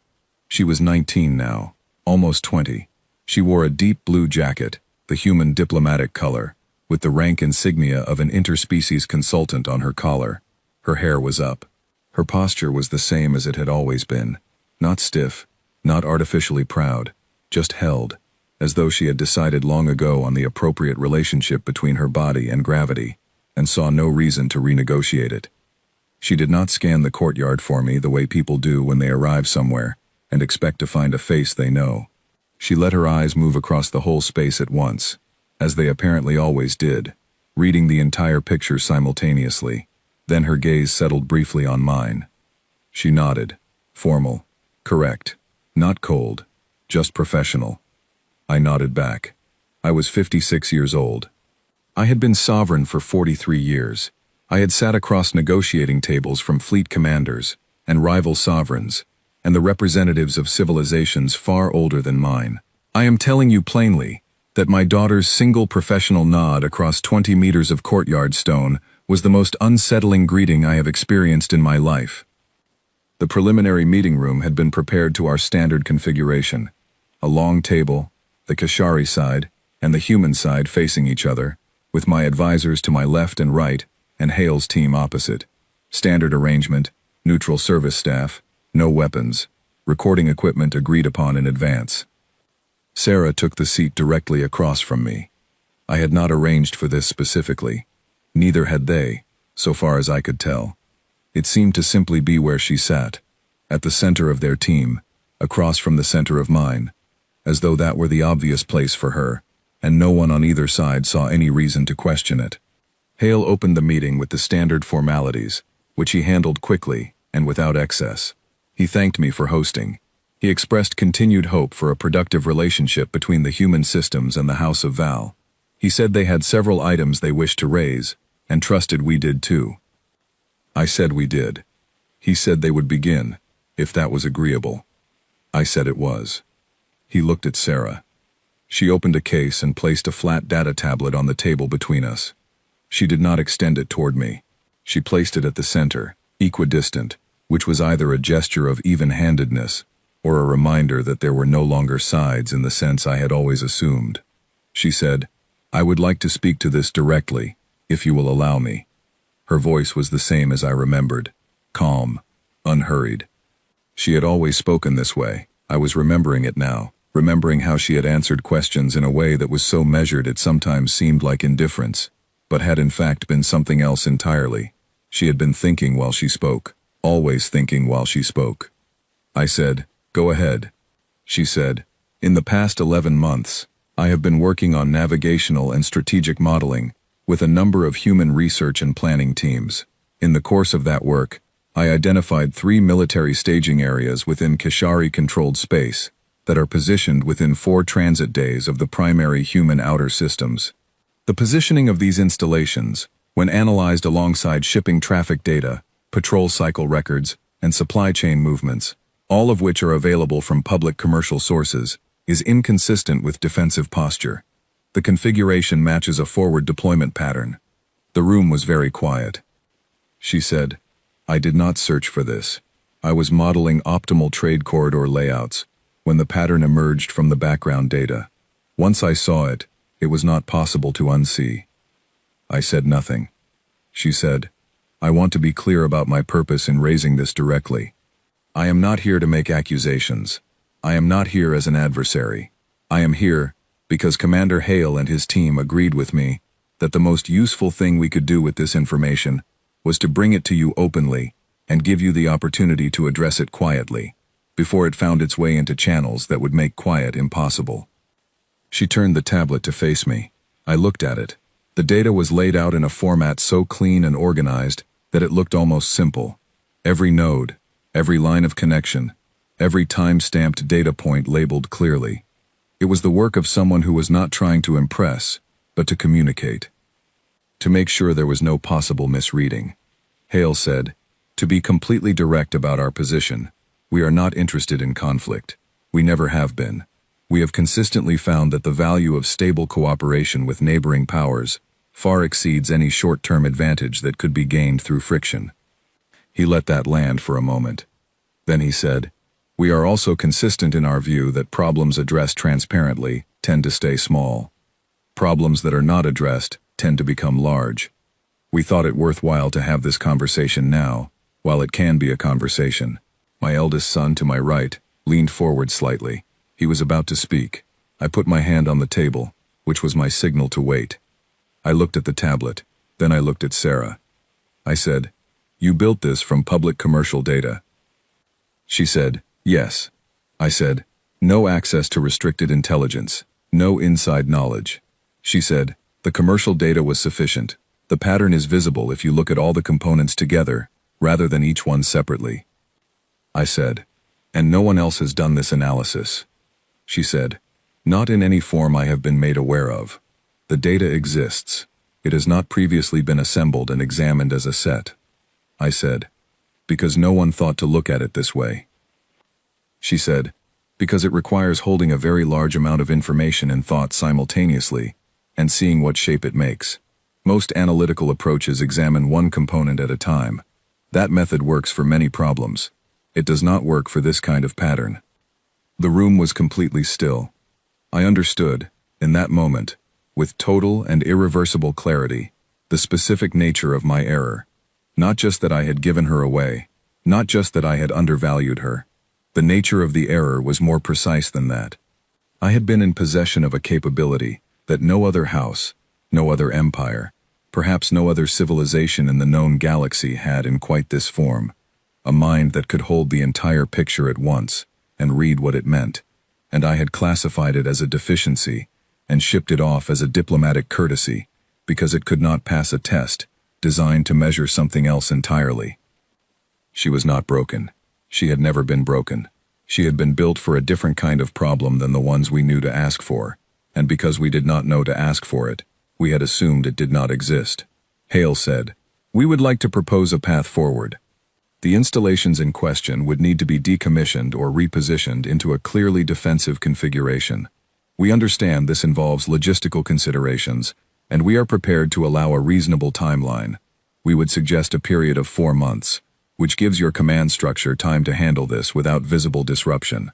She was 19 now, almost 20. She wore a deep blue jacket, the human diplomatic color, with the rank insignia of an interspecies consultant on her collar. Her hair was up. Her posture was the same as it had always been. Not stiff, not artificially proud, just held, as though she had decided long ago on the appropriate relationship between her body and gravity, and saw no reason to renegotiate it. She did not scan the courtyard for me the way people do when they arrive somewhere, and expect to find a face they know. She let her eyes move across the whole space at once, as they apparently always did, reading the entire picture simultaneously. Then her gaze settled briefly on mine. She nodded, formal, correct, not cold, Just professional. I nodded back. I was 56 years old. I had been sovereign for 43 years. I had sat across negotiating tables from fleet commanders and rival sovereigns, and the representatives of civilizations far older than mine. I am telling you plainly that my daughter's single professional nod across 20 meters of courtyard stone was the most unsettling greeting I have experienced in my life. The preliminary meeting room had been prepared to our standard configuration. A long table, the Kashari side, and the human side facing each other, with my advisors to my left and right, and Hale's team opposite. Standard arrangement, neutral service staff, no weapons, recording equipment agreed upon in advance. Sarah took the seat directly across from me. I had not arranged for this specifically. Neither had they, so far as I could tell. It seemed to simply be where she sat, at the center of their team, across from the center of mine, as though that were the obvious place for her, and no one on either side saw any reason to question it. Hale opened the meeting with the standard formalities, which he handled quickly and without excess. He thanked me for hosting. He expressed continued hope for a productive relationship between the human systems and the House of Val. He said they had several items they wished to raise, and trusted we did too. I said we did. He said they would begin, if that was agreeable. I said it was. He looked at Sarah. She opened a case and placed a flat data tablet on the table between us. She did not extend it toward me. She placed it at the center, equidistant, which was either a gesture of even-handedness or a reminder that there were no longer sides in the sense I had always assumed. She said, "I would like to speak to this directly, if you will allow me." Her voice was the same as I remembered, calm, unhurried. She had always spoken this way. I was remembering it now, remembering how she had answered questions in a way that was so measured it sometimes seemed like indifference, but had in fact been something else entirely. She had been thinking while she spoke, always thinking while she spoke. I said, "Go ahead." She said, "In the past 11 months, I have been working on navigational and strategic modeling with a number of human research and planning teams. In the course of that work, I identified 3 military staging areas within Kashari-controlled space that are positioned within 4 transit days of the primary human outer systems. The positioning of these installations, when analyzed alongside shipping traffic data, patrol cycle records, and supply chain movements, all of which are available from public commercial sources, is inconsistent with defensive posture. The configuration matches a forward deployment pattern. The room was very quiet. She said, "I did not search for this. I was modeling optimal trade corridor layouts when the pattern emerged from the background data. Once I saw it, it was not possible to unsee." I said nothing. She said, "I want to be clear about my purpose in raising this directly. I am not here to make accusations. I am not here as an adversary. I am here because Commander Hale and his team agreed with me that the most useful thing we could do with this information was to bring it to you openly and give you the opportunity to address it quietly, before it found its way into channels that would make quiet impossible." She turned the tablet to face me. I looked at it. The data was laid out in a format so clean and organized that it looked almost simple. Every node, every line of connection, every time-stamped data point labeled clearly. It was the work of someone who was not trying to impress, but to communicate. To make sure there was no possible misreading, Hale said, "To be completely direct about our position, we are not interested in conflict. We never have been. We have consistently found that the value of stable cooperation with neighboring powers far exceeds any short-term advantage that could be gained through friction." He let that land for a moment. Then he said, "We are also consistent in our view that problems addressed transparently tend to stay small. Problems that are not addressed tend to become large. We thought it worthwhile to have this conversation now, while it can be a conversation." My eldest son to my right leaned forward slightly. He was about to speak. I put my hand on the table, which was my signal to wait. I looked at the tablet, then I looked at Sarah. I said, "You built this from public commercial data." She said, "Yes." I said, "No access to restricted intelligence, no inside knowledge." She said, "The commercial data was sufficient. The pattern is visible if you look at all the components together, rather than each one separately." I said, "And no one else has done this analysis." she said. Not in any form I have been made aware of. The data exists. It has not previously been assembled and examined as a set. I said, because no one thought to look at it this way. She said, because it requires holding a very large amount of information and thought simultaneously, and seeing what shape it makes. Most analytical approaches examine one component at a time. That method works for many problems. It does not work for this kind of pattern. The room was completely still. I understood, in that moment, with total and irreversible clarity, the specific nature of my error. Not just that I had given her away, not just that I had undervalued her. The nature of the error was more precise than that. I had been in possession of a capability that no other house, no other empire, perhaps no other civilization in the known galaxy had in quite this form. A mind that could hold the entire picture at once and read what it meant, and I had classified it as a deficiency and shipped it off as a diplomatic courtesy because it could not pass a test designed to measure something else entirely. She was not broken. She had never been broken. She had been built for a different kind of problem than the ones we knew to ask for, and because we did not know to ask for it, we had assumed it did not exist. Hale said, "We would like to propose a path forward." The installations in question would need to be decommissioned or repositioned into a clearly defensive configuration. We understand this involves logistical considerations, and we are prepared to allow a reasonable timeline. We would suggest a period of 4 months, which gives your command structure time to handle this without visible disruption.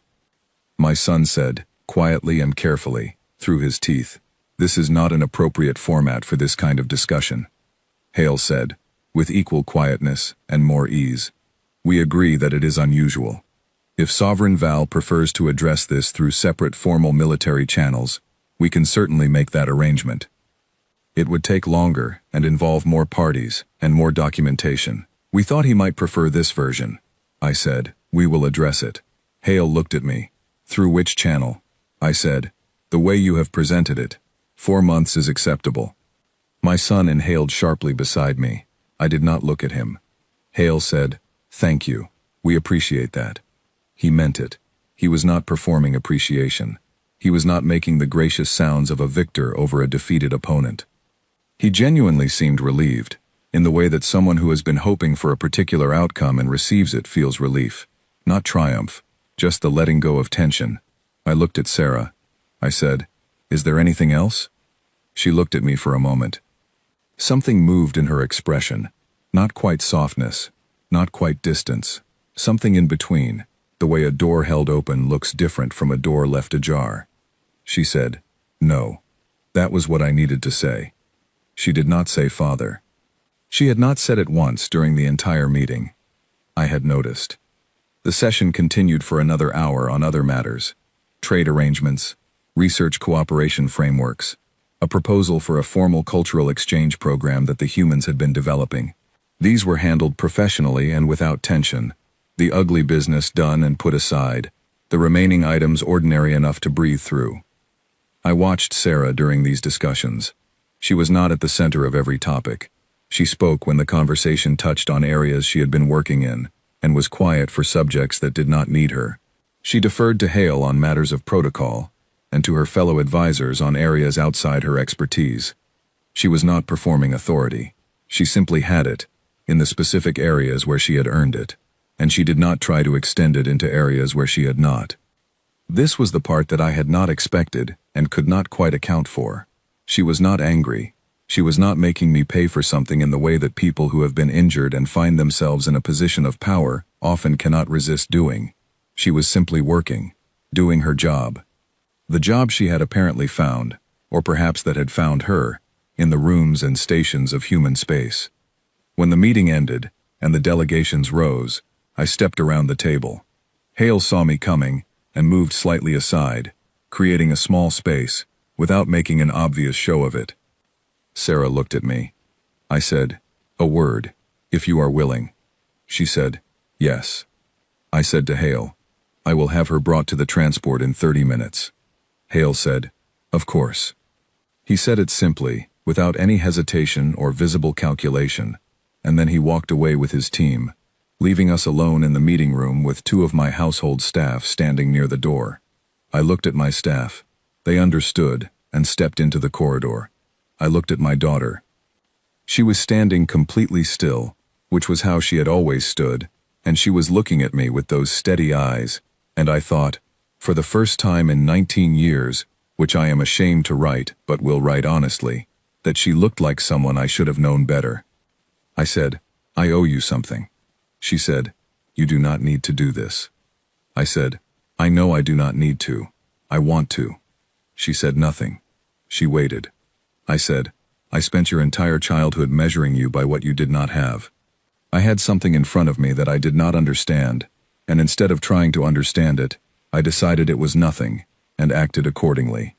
My son said, quietly and carefully, through his teeth, "This is not an appropriate format for this kind of discussion." Hale said, with equal quietness and more ease, "We agree that it is unusual. If Sovereign Val prefers to address this through separate formal military channels, we can certainly make that arrangement. It would take longer and involve more parties and more documentation. We thought he might prefer this version." I said, "We will address it." Hale looked at me. "Through which channel?" I said, "The way you have presented it. 4 months is acceptable." My son inhaled sharply beside me. I did not look at him. Hale said, "Thank you. We appreciate that." He meant it. He was not performing appreciation. He was not making the gracious sounds of a victor over a defeated opponent. He genuinely seemed relieved, in the way that someone who has been hoping for a particular outcome and receives it feels relief. Not triumph, just the letting go of tension. I looked at Sarah. I said, "Is there anything else?" She looked at me for a moment. Something moved in her expression. Not quite softness, not quite distance. Something in between, the way a door held open looks different from a door left ajar. She said, "No." That was what I needed to say. She did not say father. She had not said it once during the entire meeting. I had noticed. The session continued for another hour on other matters. Trade arrangements, research cooperation frameworks, a proposal for a formal cultural exchange program that the humans had been developing. These were handled professionally and without tension. The ugly business done and put aside, the remaining items ordinary enough to breathe through. I watched Sarah during these discussions. She was not at the center of every topic. She spoke when the conversation touched on areas she had been working in, and was quiet for subjects that did not need her. She deferred to Hale on matters of protocol, and to her fellow advisors on areas outside her expertise. She was not performing authority. She simply had it, in the specific areas where she had earned it, and she did not try to extend it into areas where she had not. This was the part that I had not expected and could not quite account for. She was not angry. She was not making me pay for something in the way that people who have been injured and find themselves in a position of power often cannot resist doing. She was simply working, doing her job. The job she had apparently found, or perhaps that had found her, in the rooms and stations of human space. When the meeting ended, and the delegations rose, I stepped around the table. Hale saw me coming, and moved slightly aside, creating a small space, without making an obvious show of it. Sarah looked at me. I said, "A word, if you are willing." She said, "Yes." I said to Hale, "I will have her brought to the transport in 30 minutes. Hale said, "Of course." He said it simply, without any hesitation or visible calculation, and then he walked away with his team, leaving us alone in the meeting room with 2 of my household staff standing near the door. I looked at my staff. They understood and stepped into the corridor. I looked at my daughter. She was standing completely still, which was how she had always stood, and she was looking at me with those steady eyes, and I thought, for the first time in 19 years, which I am ashamed to write but will write honestly, that she looked like someone I should have known better. I said, I owe you something. She said, you do not need to do this. I said, I know I do not need to. I want to. She said nothing. She waited. I said, I spent your entire childhood measuring you by what you did not have. I had something in front of me that I did not understand, and instead of trying to understand it, I decided it was nothing, and acted accordingly.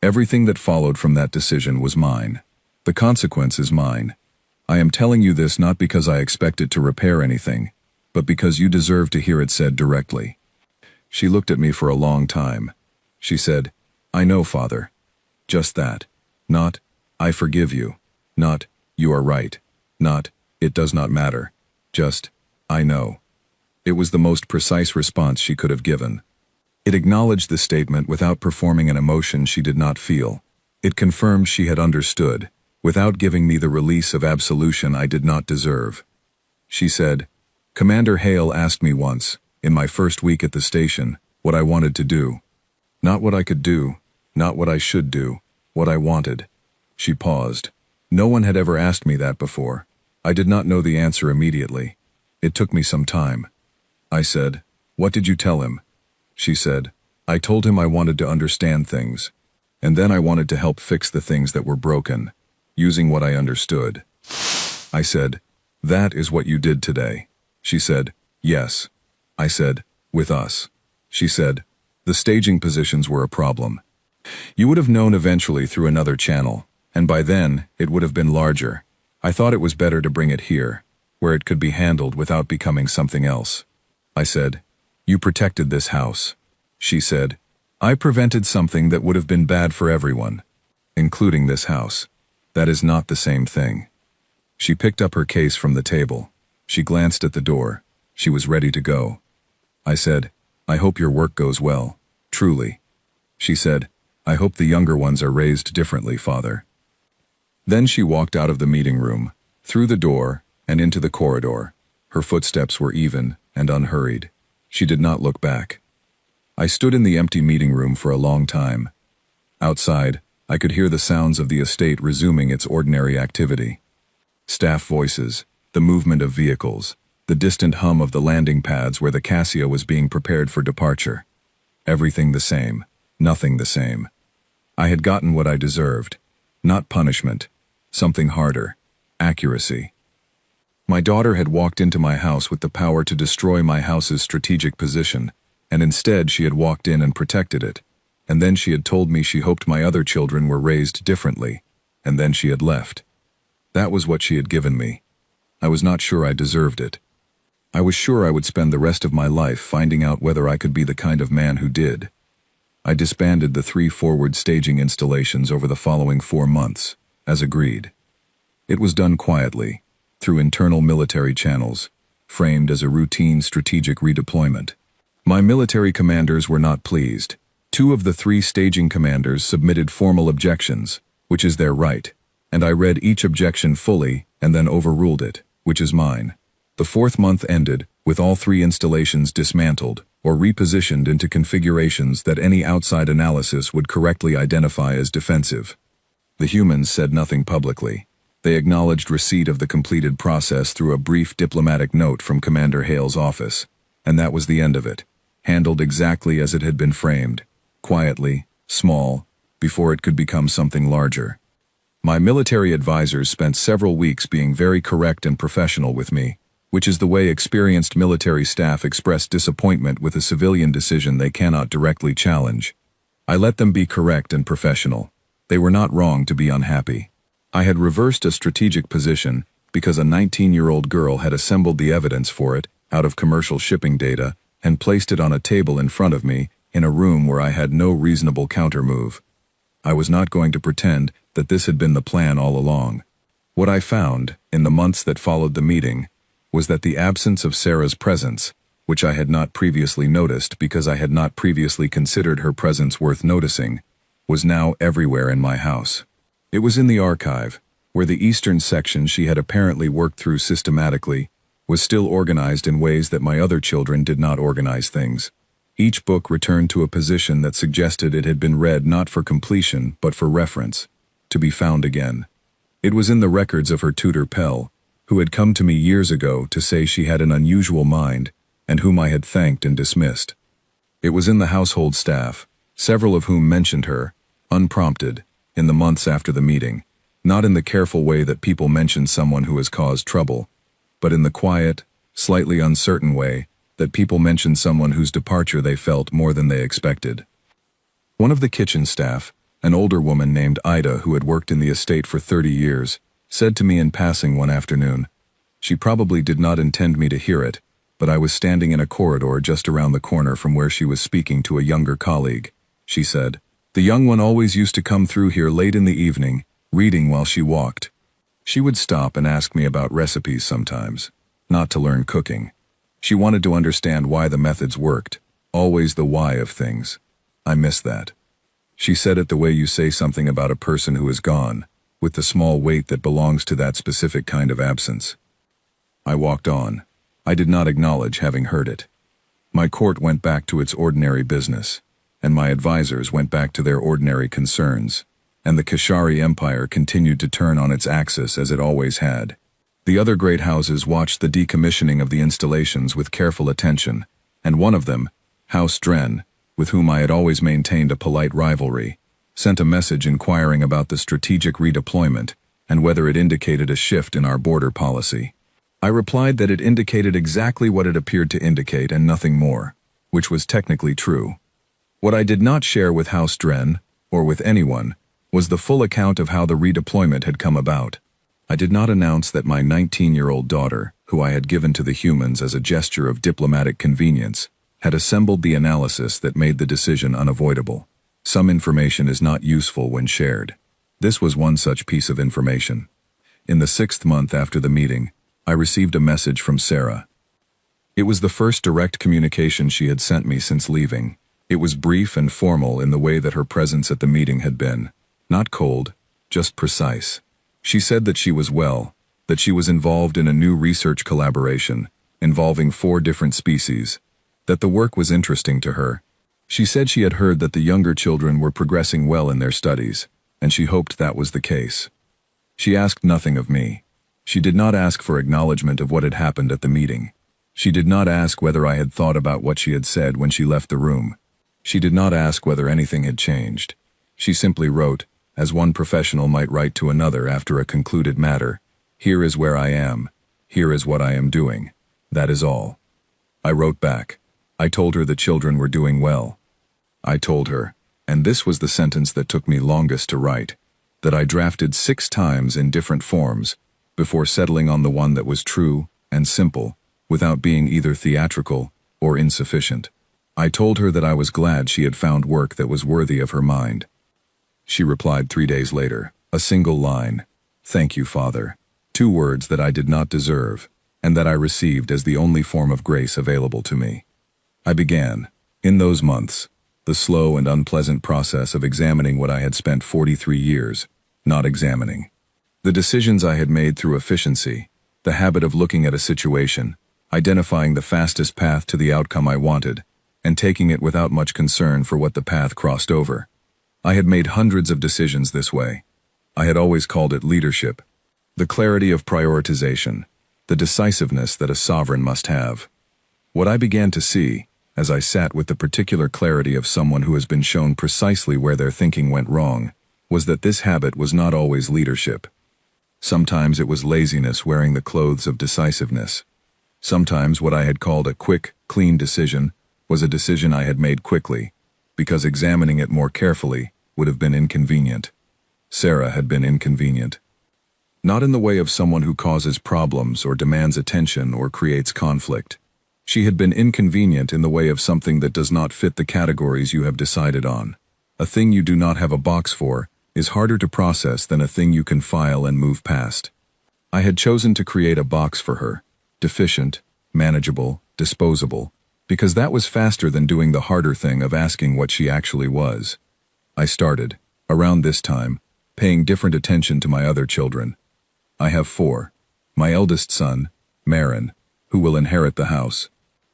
Everything that followed from that decision was mine. The consequence is mine. I am telling you this not because I expect it to repair anything, but because you deserve to hear it said directly. She looked at me for a long time. She said, I know, Father. Just that. Not, I forgive you. Not, you are right. Not, it does not matter. Just, I know. It was the most precise response she could have given. It acknowledged the statement without performing an emotion she did not feel. It confirmed she had understood, without giving me the release of absolution I did not deserve. She said, Commander Hale asked me once, in my first week at the station, what I wanted to do. Not what I could do, not what I should do, what I wanted. She paused. No one had ever asked me that before. I did not know the answer immediately. It took me some time. I said, what did you tell him? She said, I told him I wanted to understand things. And then I wanted to help fix the things that were broken, using what I understood. I said, that is what you did today. She said, yes. I said, with us. She said, the staging positions were a problem. You would have known eventually through another channel, and by then, it would have been larger. I thought it was better to bring it here, where it could be handled without becoming something else. I said, you protected this house. She said, I prevented something that would have been bad for everyone, including this house. That is not the same thing. She picked up her case from the table. She glanced at the door. She was ready to go. I said, I hope your work goes well, truly. She said, I hope the younger ones are raised differently, Father. Then she walked out of the meeting room, through the door, and into the corridor. Her footsteps were even and unhurried. She did not look back. I stood in the empty meeting room for a long time. Outside, I could hear the sounds of the estate resuming its ordinary activity. Staff voices, the movement of vehicles, the distant hum of the landing pads where the Cassia was being prepared for departure. Everything the same, nothing the same. I had gotten what I deserved. Not punishment, something harder, accuracy. My daughter had walked into my house with the power to destroy my house's strategic position, and instead she had walked in and protected it. And then she had told me she hoped my other children were raised differently, and then she had left. That was what she had given me. I was not sure I deserved it. I was sure I would spend the rest of my life finding out whether I could be the kind of man who did. I disbanded the 3 forward staging installations over the following 4 months, as agreed. It was done quietly, through internal military channels, framed as a routine strategic redeployment. My military commanders were not pleased. 2 of the 3 staging commanders submitted formal objections, which is their right, and I read each objection fully and then overruled it, which is mine. The 4th month ended with all 3 installations dismantled or repositioned into configurations that any outside analysis would correctly identify as defensive. The humans said nothing publicly. They acknowledged receipt of the completed process through a brief diplomatic note from Commander Hale's office, and that was the end of it, handled exactly as it had been framed, quietly, small, before it could become something larger. My military advisors spent several weeks being very correct and professional with me, which is the way experienced military staff express disappointment with a civilian decision they cannot directly challenge. I let them be correct and professional. They were not wrong to be unhappy. I had reversed a strategic position because a 19-year-old girl had assembled the evidence for it out of commercial shipping data and placed it on a table in front of me in a room where I had no reasonable counter-move. I was not going to pretend that this had been the plan all along. What I found, in the months that followed the meeting, was that the absence of Sarah's presence which I had not previously noticed because I had not previously considered her presence worth noticing, was now everywhere in my house. It was in the archive, where the eastern section she had apparently worked through systematically was still organized in ways that my other children did not organize things. Each book returned to a position that suggested it had been read not for completion but for reference, to be found again. It was in the records of her tutor Pell, who had come to me years ago to say she had an unusual mind, and whom I had thanked and dismissed. It was in the household staff, several of whom mentioned her, unprompted, in the months after the meeting, not in the careful way that people mention someone who has caused trouble, but in the quiet, slightly uncertain way that people mention someone whose departure they felt more than they expected. One of the kitchen staff, an older woman named Ida who had worked in the estate for 30 years, said to me in passing one afternoon. She probably did not intend me to hear it, but I was standing in a corridor just around the corner from where she was speaking to a younger colleague. She said, "The young one always used to come through here late in the evening, reading while she walked. She would stop and ask me about recipes sometimes, not to learn cooking. She wanted to understand why the methods worked, always the why of things. I miss that." She said it the way you say something about a person who is gone, with the small weight that belongs to that specific kind of absence. I walked on. I did not acknowledge having heard it. My court went back to its ordinary business, and my advisors went back to their ordinary concerns, and the Kashari Empire continued to turn on its axis as it always had. The other great houses watched the decommissioning of the installations with careful attention, and one of them, House Dren, with whom I had always maintained a polite rivalry, sent a message inquiring about the strategic redeployment and whether it indicated a shift in our border policy. I replied that it indicated exactly what it appeared to indicate and nothing more, which was technically true. What I did not share with House Dren, or with anyone, was the full account of how the redeployment had come about. I did not announce that my 19-year-old daughter, who I had given to the humans as a gesture of diplomatic convenience, had assembled the analysis that made the decision unavoidable. Some information is not useful when shared. This was one such piece of information. In the 6th month after the meeting, I received a message from Sarah. It was the first direct communication she had sent me since leaving. It was brief and formal in the way that her presence at the meeting had been. Not cold, just precise. She said that she was well, that she was involved in a new research collaboration, involving 4 different species, that the work was interesting to her. She said she had heard that the younger children were progressing well in their studies, and she hoped that was the case. She asked nothing of me. She did not ask for acknowledgement of what had happened at the meeting. She did not ask whether I had thought about what she had said when she left the room. She did not ask whether anything had changed. She simply wrote, as one professional might write to another after a concluded matter, "Here is where I am. Here is what I am doing. That is all." I wrote back. I told her the children were doing well. I told her, and this was the sentence that took me longest to write, that I drafted 6 times in different forms before settling on the one that was true and simple, without being either theatrical or insufficient. I told her that I was glad she had found work that was worthy of her mind. She replied 3 days later, a single line, "Thank you, Father." 2 words that I did not deserve, and that I received as the only form of grace available to me. I began, in those months, the slow and unpleasant process of examining what I had spent 43 years not examining. The decisions I had made through efficiency, the habit of looking at a situation, identifying the fastest path to the outcome I wanted, and taking it without much concern for what the path crossed over. I had made hundreds of decisions this way. I had always called it leadership. The clarity of prioritization, the decisiveness that a sovereign must have. What I began to see, as I sat with the particular clarity of someone who has been shown precisely where their thinking went wrong, was that this habit was not always leadership. Sometimes it was laziness wearing the clothes of decisiveness. Sometimes what I had called a quick, clean decision was a decision I had made quickly, because examining it more carefully would have been inconvenient. Sarah had been inconvenient. Not in the way of someone who causes problems or demands attention or creates conflict. She had been inconvenient in the way of something that does not fit the categories you have decided on. A thing you do not have a box for is harder to process than a thing you can file and move past. I had chosen to create a box for her, deficient, manageable, disposable, because that was faster than doing the harder thing of asking what she actually was. I started, around this time, paying different attention to my other children. I have 4. My eldest son, Marin, who will inherit the house,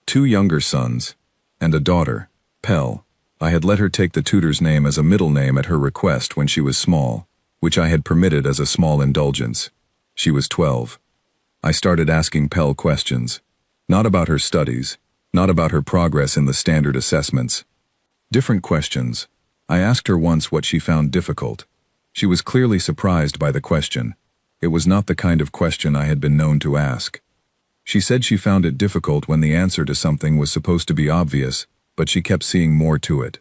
2 younger sons, and a daughter, Pell. I had let her take the tutor's name as a middle name at her request when she was small, which I had permitted as a small indulgence. She was 12. I started asking Pell questions. Not about her studies, not about her progress in the standard assessments. Different questions. I asked her once what she found difficult. She was clearly surprised by the question. It was not the kind of question I had been known to ask. She said she found it difficult when the answer to something was supposed to be obvious, but she kept seeing more to it.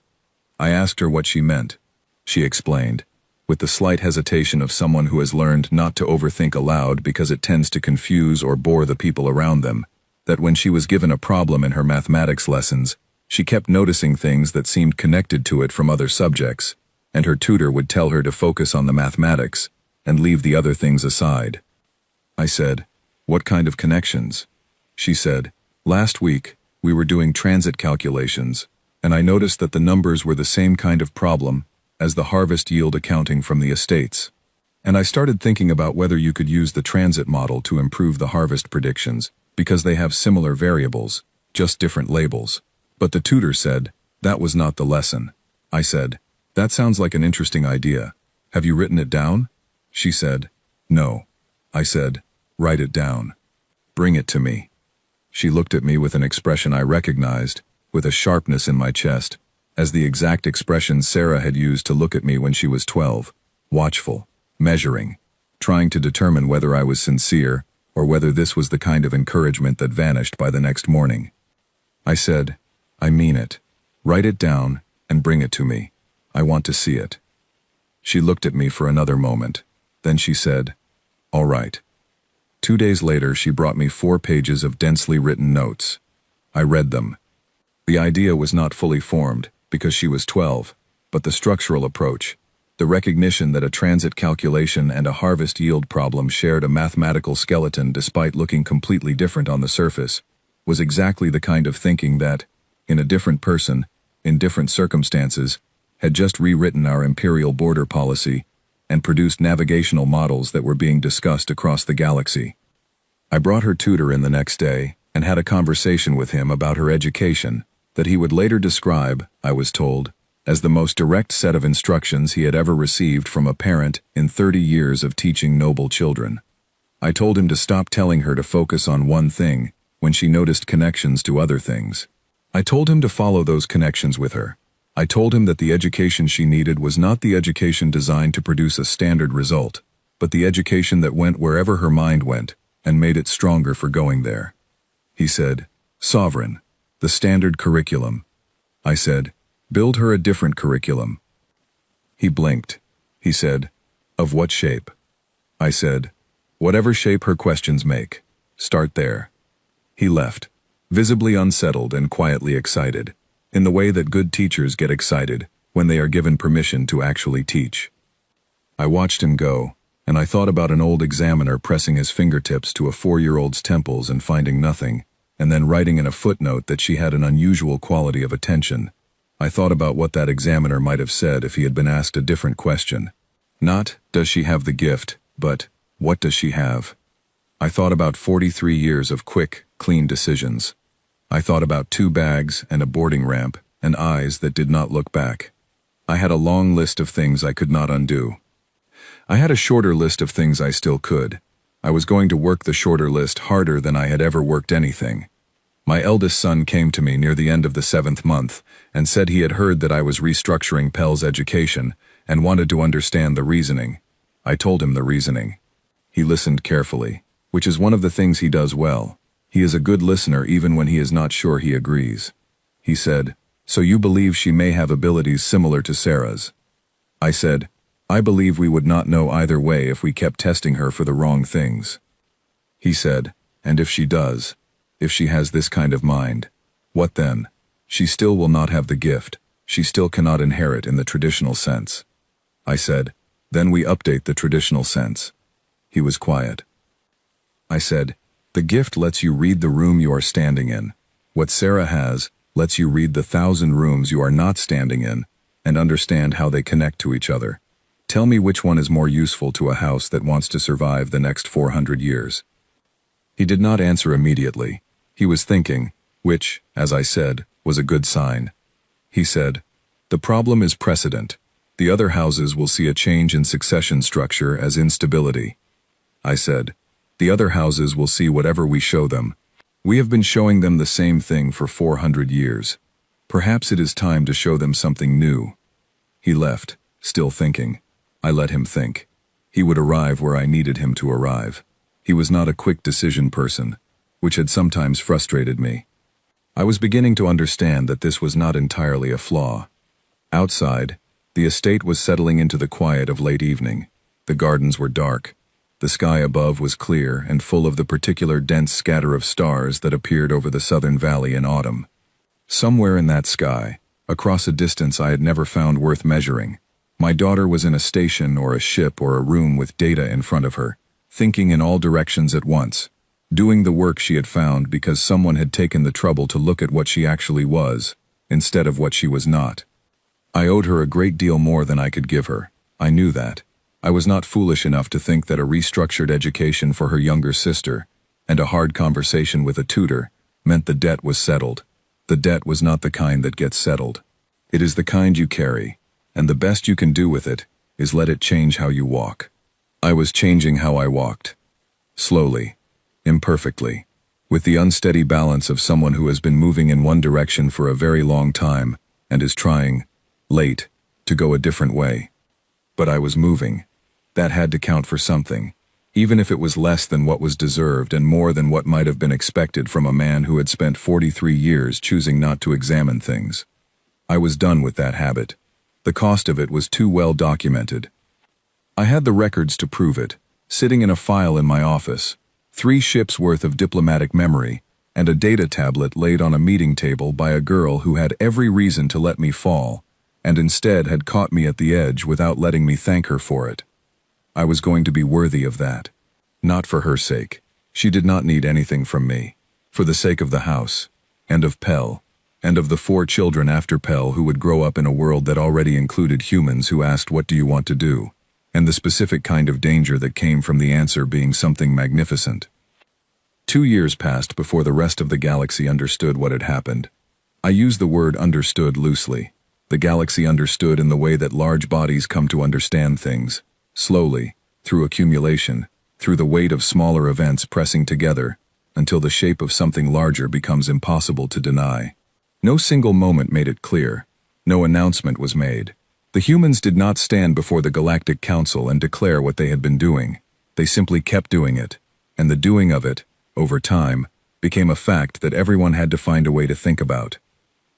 I asked her what she meant. She explained, with the slight hesitation of someone who has learned not to overthink aloud because it tends to confuse or bore the people around them, that when she was given a problem in her mathematics lessons, she kept noticing things that seemed connected to it from other subjects, and her tutor would tell her to focus on the mathematics and leave the other things aside. I said, "What kind of connections?" She said, "Last week, we were doing transit calculations, and I noticed that the numbers were the same kind of problem as the harvest yield accounting from the estates. And I started thinking about whether you could use the transit model to improve the harvest predictions, because they have similar variables, just different labels. But the tutor said, that was not the lesson." I said, "That sounds like an interesting idea. Have you written it down?" She said, "No." I said, "Write it down. Bring it to me." She looked at me with an expression I recognized, with a sharpness in my chest, as the exact expression Sarah had used to look at me when she was 12, watchful, measuring, trying to determine whether I was sincere or whether this was the kind of encouragement that vanished by the next morning. I said, "I mean it. Write it down and bring it to me. I want to see it." She looked at me for another moment. Then she said, "All right." 2 days later, she brought me 4 pages of densely written notes. I read them. The idea was not fully formed, because she was 12, but the structural approach, the recognition that a transit calculation and a harvest yield problem shared a mathematical skeleton despite looking completely different on the surface, was exactly the kind of thinking that, in a different person, in different circumstances, had just rewritten our imperial border policy and produced navigational models that were being discussed across the galaxy. I brought her tutor in the next day and had a conversation with him about her education that he would later describe, I was told, as the most direct set of instructions he had ever received from a parent in 30 years of teaching noble children. I told him to stop telling her to focus on one thing when she noticed connections to other things. I told him to follow those connections with her. I told him that the education she needed was not the education designed to produce a standard result, but the education that went wherever her mind went and made it stronger for going there. He said, "Sovereign, the standard curriculum." I said, "Build her a different curriculum." He blinked. He said, "Of what shape?" I said, "Whatever shape her questions make. Start there." He left, visibly unsettled and quietly excited, in the way that good teachers get excited when they are given permission to actually teach. I watched him go, and I thought about an old examiner pressing his fingertips to a 4-year-old's temples and finding nothing, and then writing in a footnote that she had an unusual quality of attention. I thought about what that examiner might have said if he had been asked a different question. Not, does she have the gift, but, what does she have? I thought about 43 years of quick, clean decisions. I thought about 2 bags and a boarding ramp and eyes that did not look back. I had a long list of things I could not undo. I had a shorter list of things I still could. I was going to work the shorter list harder than I had ever worked anything. My eldest son came to me near the end of the 7th month and said he had heard that I was restructuring Pell's education and wanted to understand the reasoning. I told him the reasoning. He listened carefully, which is one of the things he does well. He is a good listener even when he is not sure he agrees. He said, "So you believe she may have abilities similar to Sarah's?" I said, "I believe we would not know either way if we kept testing her for the wrong things." He said, "And if she does, if she has this kind of mind, what then? She still will not have the gift. She still cannot inherit in the traditional sense." I said, "Then we update the traditional sense." He was quiet. I said, "The gift lets you read the room you are standing in. What Sarah has lets you read the 1,000 rooms you are not standing in and understand how they connect to each other. Tell me which one is more useful to a house that wants to survive the next 400 years. He did not answer immediately. He was thinking, which, as I said, was a good sign. He said, "The problem is precedent. The other houses will see a change in succession structure as instability." I said, "The other houses will see whatever we show them. We have been showing them the same thing for 400 years. Perhaps it is time to show them something new." He left, still thinking. I let him think. He would arrive where I needed him to arrive. He was not a quick decision person, which had sometimes frustrated me. I was beginning to understand that this was not entirely a flaw. Outside, the estate was settling into the quiet of late evening. The gardens were dark. The sky above was clear and full of the particular dense scatter of stars that appeared over the southern valley in autumn. Somewhere in that sky, across a distance I had never found worth measuring, my daughter was in a station or a ship or a room with data in front of her, thinking in all directions at once, doing the work she had found because someone had taken the trouble to look at what she actually was, instead of what she was not. I owed her a great deal more than I could give her. I knew that. I was not foolish enough to think that a restructured education for her younger sister and a hard conversation with a tutor meant the debt was settled. The debt was not the kind that gets settled. It is the kind you carry, and the best you can do with it is let it change how you walk. I was changing how I walked. Slowly, imperfectly, with the unsteady balance of someone who has been moving in one direction for a very long time and is trying, late, to go a different way. But I was moving. That had to count for something, even if it was less than what was deserved and more than what might have been expected from a man who had spent 43 years choosing not to examine things. I was done with that habit. The cost of it was too well documented. I had the records to prove it, sitting in a file in my office, 3 ships' worth of diplomatic memory, and a data tablet laid on a meeting table by a girl who had every reason to let me fall, and instead had caught me at the edge without letting me thank her for it. I was going to be worthy of that. Not for her sake. She did not need anything from me. For the sake of the house, and of Pell, and of the 4 children after Pell who would grow up in a world that already included humans who asked, "What do you want to do?" and the specific kind of danger that came from the answer being something magnificent. 2 years passed before the rest of the galaxy understood what had happened. I use the word understood loosely. The galaxy understood in the way that large bodies come to understand things, slowly, through accumulation, through the weight of smaller events pressing together, until the shape of something larger becomes impossible to deny. No single moment made it clear. No announcement was made. The humans did not stand before the Galactic Council and declare what they had been doing. They simply kept doing it, and the doing of it, over time, became a fact that everyone had to find a way to think about.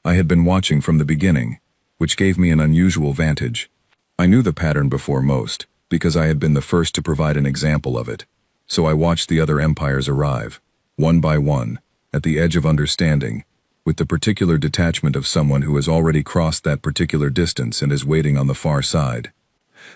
I had been watching from the beginning, which gave me an unusual vantage. I knew the pattern before most, because I had been the first to provide an example of it. So I watched the other empires arrive, one by one, at the edge of understanding, with the particular detachment of someone who has already crossed that particular distance and is waiting on the far side.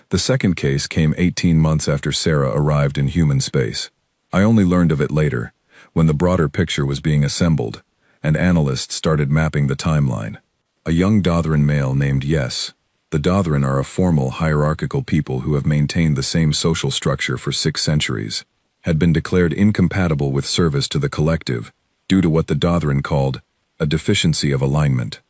The second case came 18 months after Sarah arrived in human space. I only learned of it later, when the broader picture was being assembled, and analysts started mapping the timeline. A young Dothran male named Yes. The Dothran are a formal, hierarchical people who have maintained the same social structure for 6 centuries, had been declared incompatible with service to the collective due to what the Dothran called a deficiency of alignment.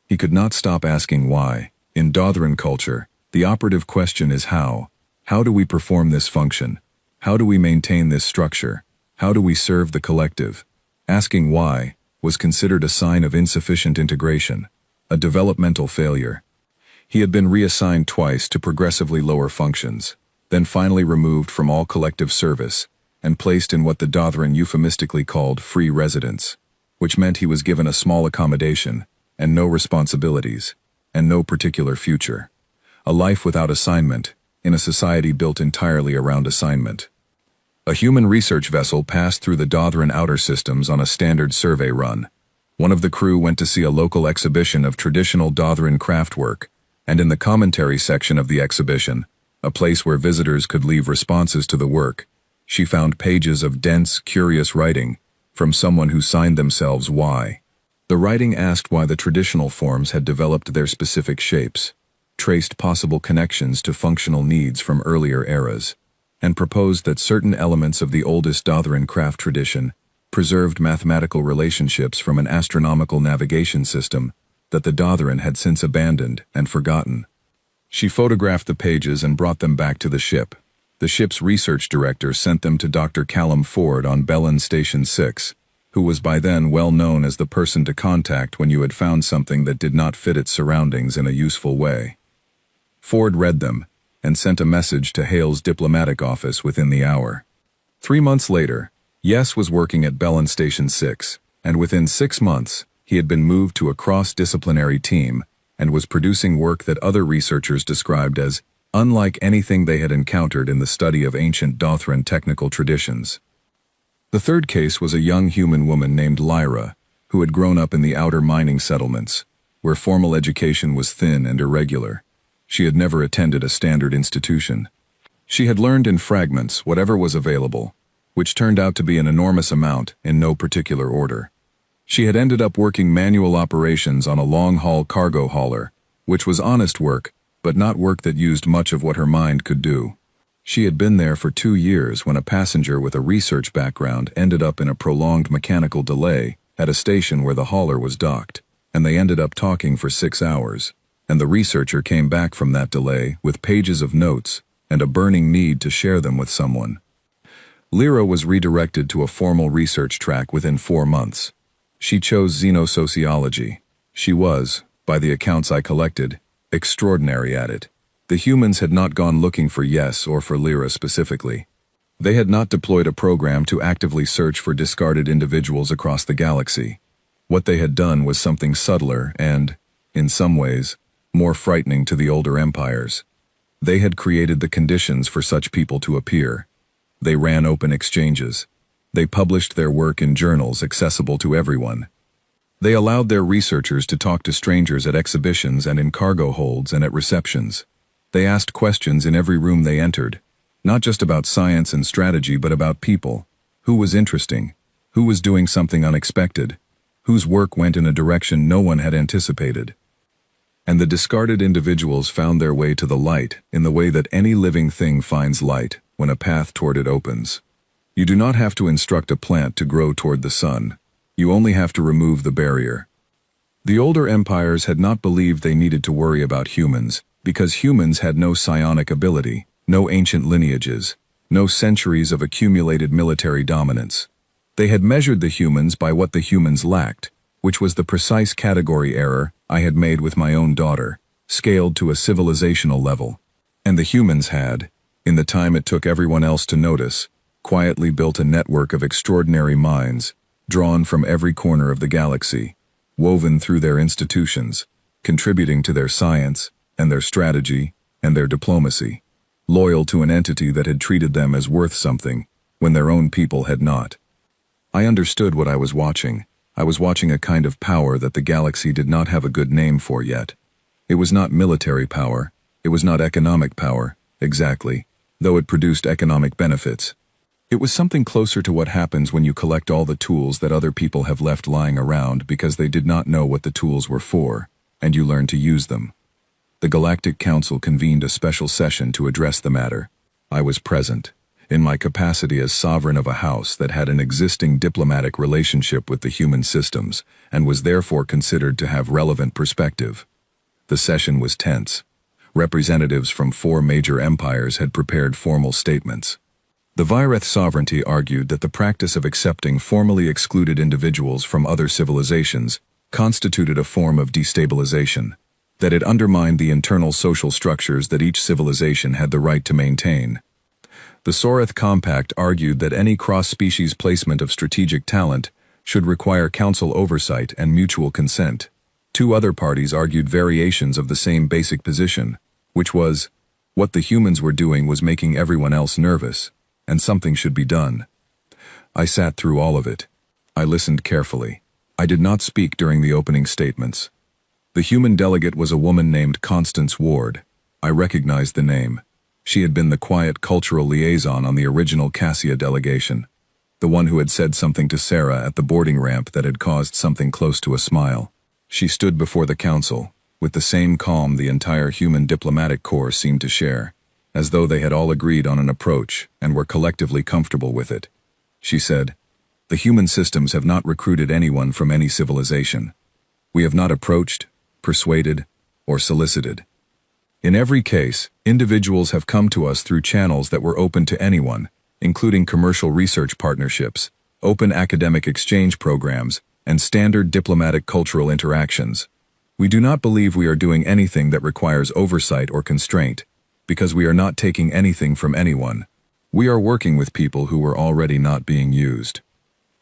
He could not stop asking why. In Dothran culture, the operative question is how. How do we perform this function? How do we maintain this structure? How do we serve the collective? Asking why was considered a sign of insufficient integration, a developmental failure. He had been reassigned twice to progressively lower functions, then finally removed from all collective service and placed in what the Dothran euphemistically called free residence, which meant he was given a small accommodation and no responsibilities and no particular future. A life without assignment in a society built entirely around assignment. A human research vessel passed through the Dothran outer systems on a standard survey run. One of the crew went to see a local exhibition of traditional Dothran craftwork, and in the commentary section of the exhibition, a place where visitors could leave responses to the work, she found pages of dense, curious writing from someone who signed themselves Y. The writing asked why the traditional forms had developed their specific shapes, traced possible connections to functional needs from earlier eras, and proposed that certain elements of the oldest Dothran craft tradition preserved mathematical relationships from an astronomical navigation system that the Dothran had since abandoned and forgotten. She photographed the pages and brought them back to the ship. The ship's research director sent them to Dr. Callum Ford on Bellin Station 6, who was by then well known as the person to contact when you had found something that did not fit its surroundings in a useful way. Ford read them and sent a message to Hale's diplomatic office within the hour. 3 months later, Yes was working at Bellin Station 6, and within 6 months, he had been moved to a cross-disciplinary team and was producing work that other researchers described as unlike anything they had encountered in the study of ancient Dothran technical traditions. The third case was a young human woman named Lyra, who had grown up in the outer mining settlements, where formal education was thin and irregular. She had never attended a standard institution. She had learned in fragments whatever was available, which turned out to be an enormous amount in no particular order. She had ended up working manual operations on a long-haul cargo hauler, which was honest work, but not work that used much of what her mind could do. She had been there for 2 years when a passenger with a research background ended up in a prolonged mechanical delay at a station where the hauler was docked, and they ended up talking for 6 hours, and the researcher came back from that delay with pages of notes and a burning need to share them with someone. Lyra was redirected to a formal research track within 4 months. She chose xenosociology. She was, by the accounts I collected, extraordinary at it. The humans had not gone looking for Yes or for Lyra specifically. They had not deployed a program to actively search for discarded individuals across the galaxy. What they had done was something subtler and, in some ways, more frightening to the older empires. They had created the conditions for such people to appear. They ran open exchanges. They published their work in journals accessible to everyone. They allowed their researchers to talk to strangers at exhibitions and in cargo holds and at receptions. They asked questions in every room they entered, not just about science and strategy but about people. Who was interesting? Who was doing something unexpected? Whose work went in a direction no one had anticipated? And the discarded individuals found their way to the light in the way that any living thing finds light when a path toward it opens. You do not have to instruct a plant to grow toward the sun. You only have to remove the barrier. The older empires had not believed they needed to worry about humans because humans had no psionic ability, no ancient lineages, no centuries of accumulated military dominance. They had measured the humans by what the humans lacked, which was the precise category error I had made with my own daughter, scaled to a civilizational level. And the humans had, in the time it took everyone else to notice, quietly built a network of extraordinary minds, drawn from every corner of the galaxy, woven through their institutions, contributing to their science, and their strategy, and their diplomacy, loyal to an entity that had treated them as worth something, when their own people had not. I understood what I was watching. I was watching a kind of power that the galaxy did not have a good name for yet. It was not military power, it was not economic power, exactly, though it produced economic benefits. It was something closer to what happens when you collect all the tools that other people have left lying around because they did not know what the tools were for, and you learn to use them. The Galactic Council convened a special session to address the matter. I was present, in my capacity as sovereign of a house that had an existing diplomatic relationship with the human systems and was therefore considered to have relevant perspective. The session was tense. Representatives from 4 major empires had prepared formal statements. The Vireth sovereignty argued that the practice of accepting formally excluded individuals from other civilizations constituted a form of destabilization, that it undermined the internal social structures that each civilization had the right to maintain. The Soreth Compact argued that any cross-species placement of strategic talent should require council oversight and mutual consent. 2 other parties argued variations of the same basic position, which was, what the humans were doing was making everyone else nervous, and something should be done. I sat through all of it. I listened carefully. I did not speak during the opening statements. The human delegate was a woman named Constance Ward. I recognized the name. She had been the quiet cultural liaison on the original Cassia delegation. the one who had said something to Sarah at the boarding ramp that had caused something close to a smile. She stood before the council, with the same calm the entire human diplomatic corps seemed to share, as though they had all agreed on an approach and were collectively comfortable with it. She said, "The human systems have not recruited anyone from any civilization. We have not approached, persuaded, or solicited. In every case, individuals have come to us through channels that were open to anyone, including commercial research partnerships, open academic exchange programs, and standard diplomatic cultural interactions. We do not believe we are doing anything that requires oversight or constraint, because we are not taking anything from anyone. We are working with people who were already not being used."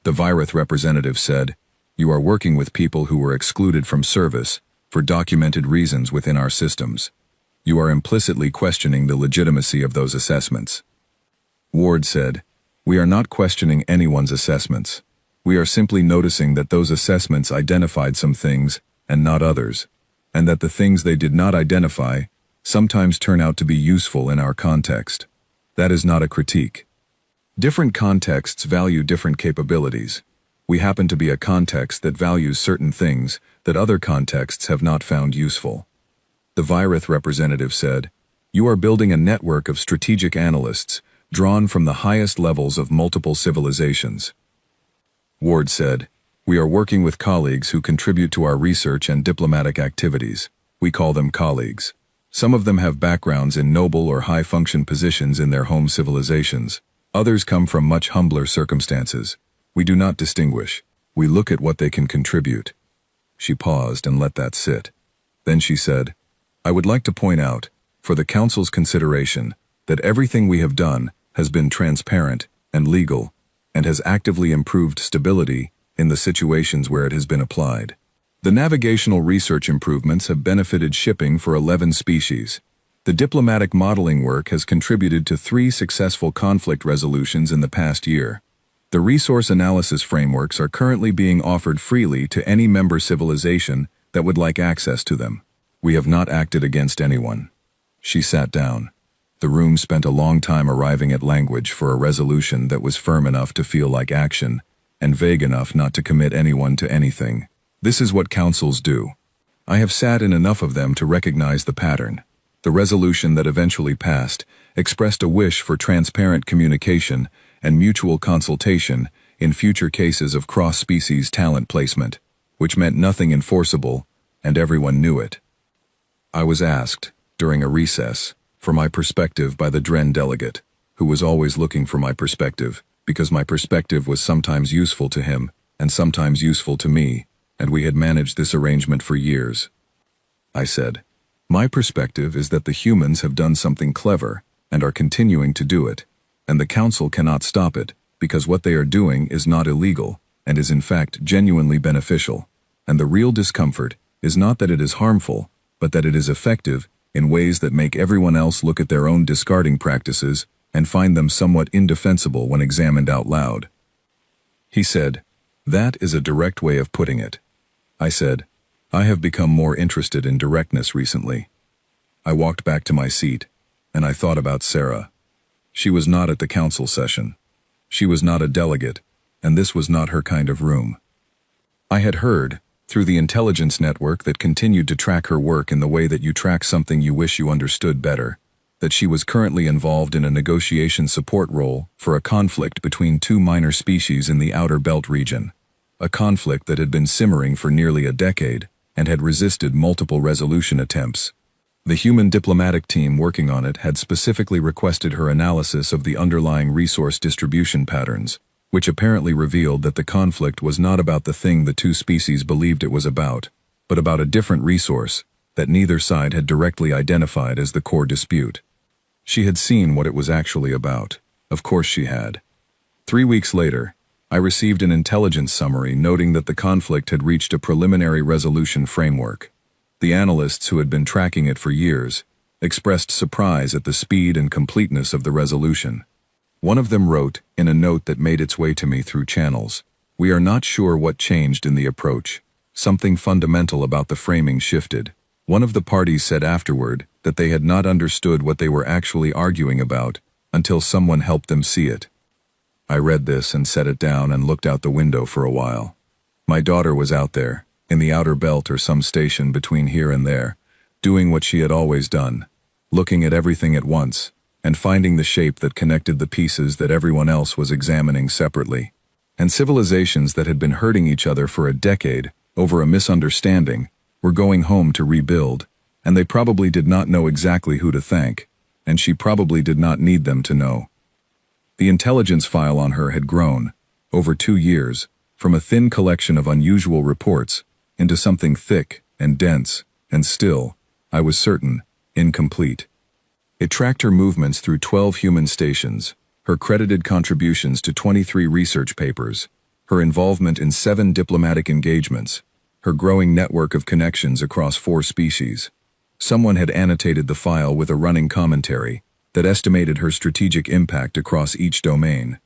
The Virith representative said, "You are working with people who were excluded from service for documented reasons within our systems. You are implicitly questioning the legitimacy of those assessments." Ward said, "We are not questioning anyone's assessments. We are simply noticing that those assessments identified some things and not others, and that the things they did not identify sometimes turn out to be useful in our context. That is not a critique. Different contexts value different capabilities. We happen to be a context that values certain things that other contexts have not found useful." The Virith representative said, "You are building a network of strategic analysts drawn from the highest levels of multiple civilizations." Ward said, "We are working with colleagues who contribute to our research and diplomatic activities. We call them colleagues. Some of them have backgrounds in noble or high-function positions in their home civilizations. Others come from much humbler circumstances. We do not distinguish. We look at what they can contribute." She paused and let that sit. Then she said, "I would like to point out, for the Council's consideration, that everything we have done has been transparent and legal, and has actively improved stability in the situations where it has been applied. The navigational research improvements have benefited shipping for 11 species. The diplomatic modeling work has contributed to 3 successful conflict resolutions in the past year. The resource analysis frameworks are currently being offered freely to any member civilization that would like access to them. We have not acted against anyone." She sat down. The room spent a long time arriving at language for a resolution that was firm enough to feel like action, and vague enough not to commit anyone to anything. This is what councils do. I have sat in enough of them to recognize the pattern. The resolution that eventually passed expressed a wish for transparent communication and mutual consultation in future cases of cross-species talent placement, which meant nothing enforceable, and everyone knew it. I was asked, during a recess, for my perspective by the Dren delegate, who was always looking for my perspective, because my perspective was sometimes useful to him and sometimes useful to me, and we had managed this arrangement for years. I said, "My perspective is that the humans have done something clever and are continuing to do it, and the Council cannot stop it because what they are doing is not illegal and is in fact genuinely beneficial, and the real discomfort is not that it is harmful, but that it is effective in ways that make everyone else look at their own discarding practices and find them somewhat indefensible when examined out loud." He said, "That is a direct way of putting it." I said, "I have become more interested in directness recently." I walked back to my seat, and I thought about Sarah. She was not at the council session. She was not a delegate, and this was not her kind of room. I had heard, through the intelligence network that continued to track her work in the way that you track something you wish you understood better, that she was currently involved in a negotiation support role for a conflict between 2 minor species in the Outer Belt region, a conflict that had been simmering for nearly a decade and had resisted multiple resolution attempts. The human diplomatic team working on it had specifically requested her analysis of the underlying resource distribution patterns, which apparently revealed that the conflict was not about the thing the 2 species believed it was about, but about a different resource that neither side had directly identified as the core dispute. She had seen what it was actually about. Of course she had. 3 weeks later, I received an intelligence summary noting that the conflict had reached a preliminary resolution framework. The analysts who had been tracking it for years expressed surprise at the speed and completeness of the resolution. One of them wrote, in a note that made its way to me through channels, "We are not sure what changed in the approach. Something fundamental about the framing shifted." One of the parties said afterward that they had not understood what they were actually arguing about until someone helped them see it. I read this and set it down and looked out the window for a while. My daughter was out there, in the outer belt or some station between here and there, doing what she had always done, looking at everything at once, and finding the shape that connected the pieces that everyone else was examining separately. And civilizations that had been hurting each other for a decade, over a misunderstanding, were going home to rebuild, and they probably did not know exactly who to thank, and she probably did not need them to know. The intelligence file on her had grown, over 2 years, from a thin collection of unusual reports, into something thick and dense, and still, I was certain, incomplete. It tracked her movements through 12 human stations, her credited contributions to 23 research papers, her involvement in 7 diplomatic engagements, her growing network of connections across 4 species. Someone had annotated the file with a running commentary that estimated her strategic impact across each domain.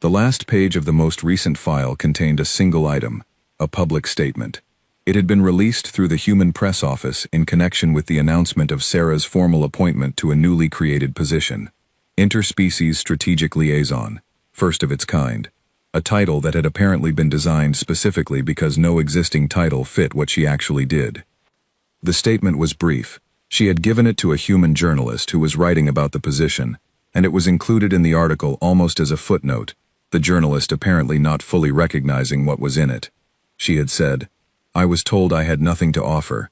The last page of the most recent file contained a single item, a public statement. It had been released through the Human Press Office in connection with the announcement of Sarah's formal appointment to a newly created position, Interspecies Strategic Liaison, first of its kind, a title that had apparently been designed specifically because no existing title fit what she actually did. The statement was brief. She had given it to a human journalist who was writing about the position, and it was included in the article almost as a footnote, the journalist apparently not fully recognizing what was in it. She had said, "I was told I had nothing to offer."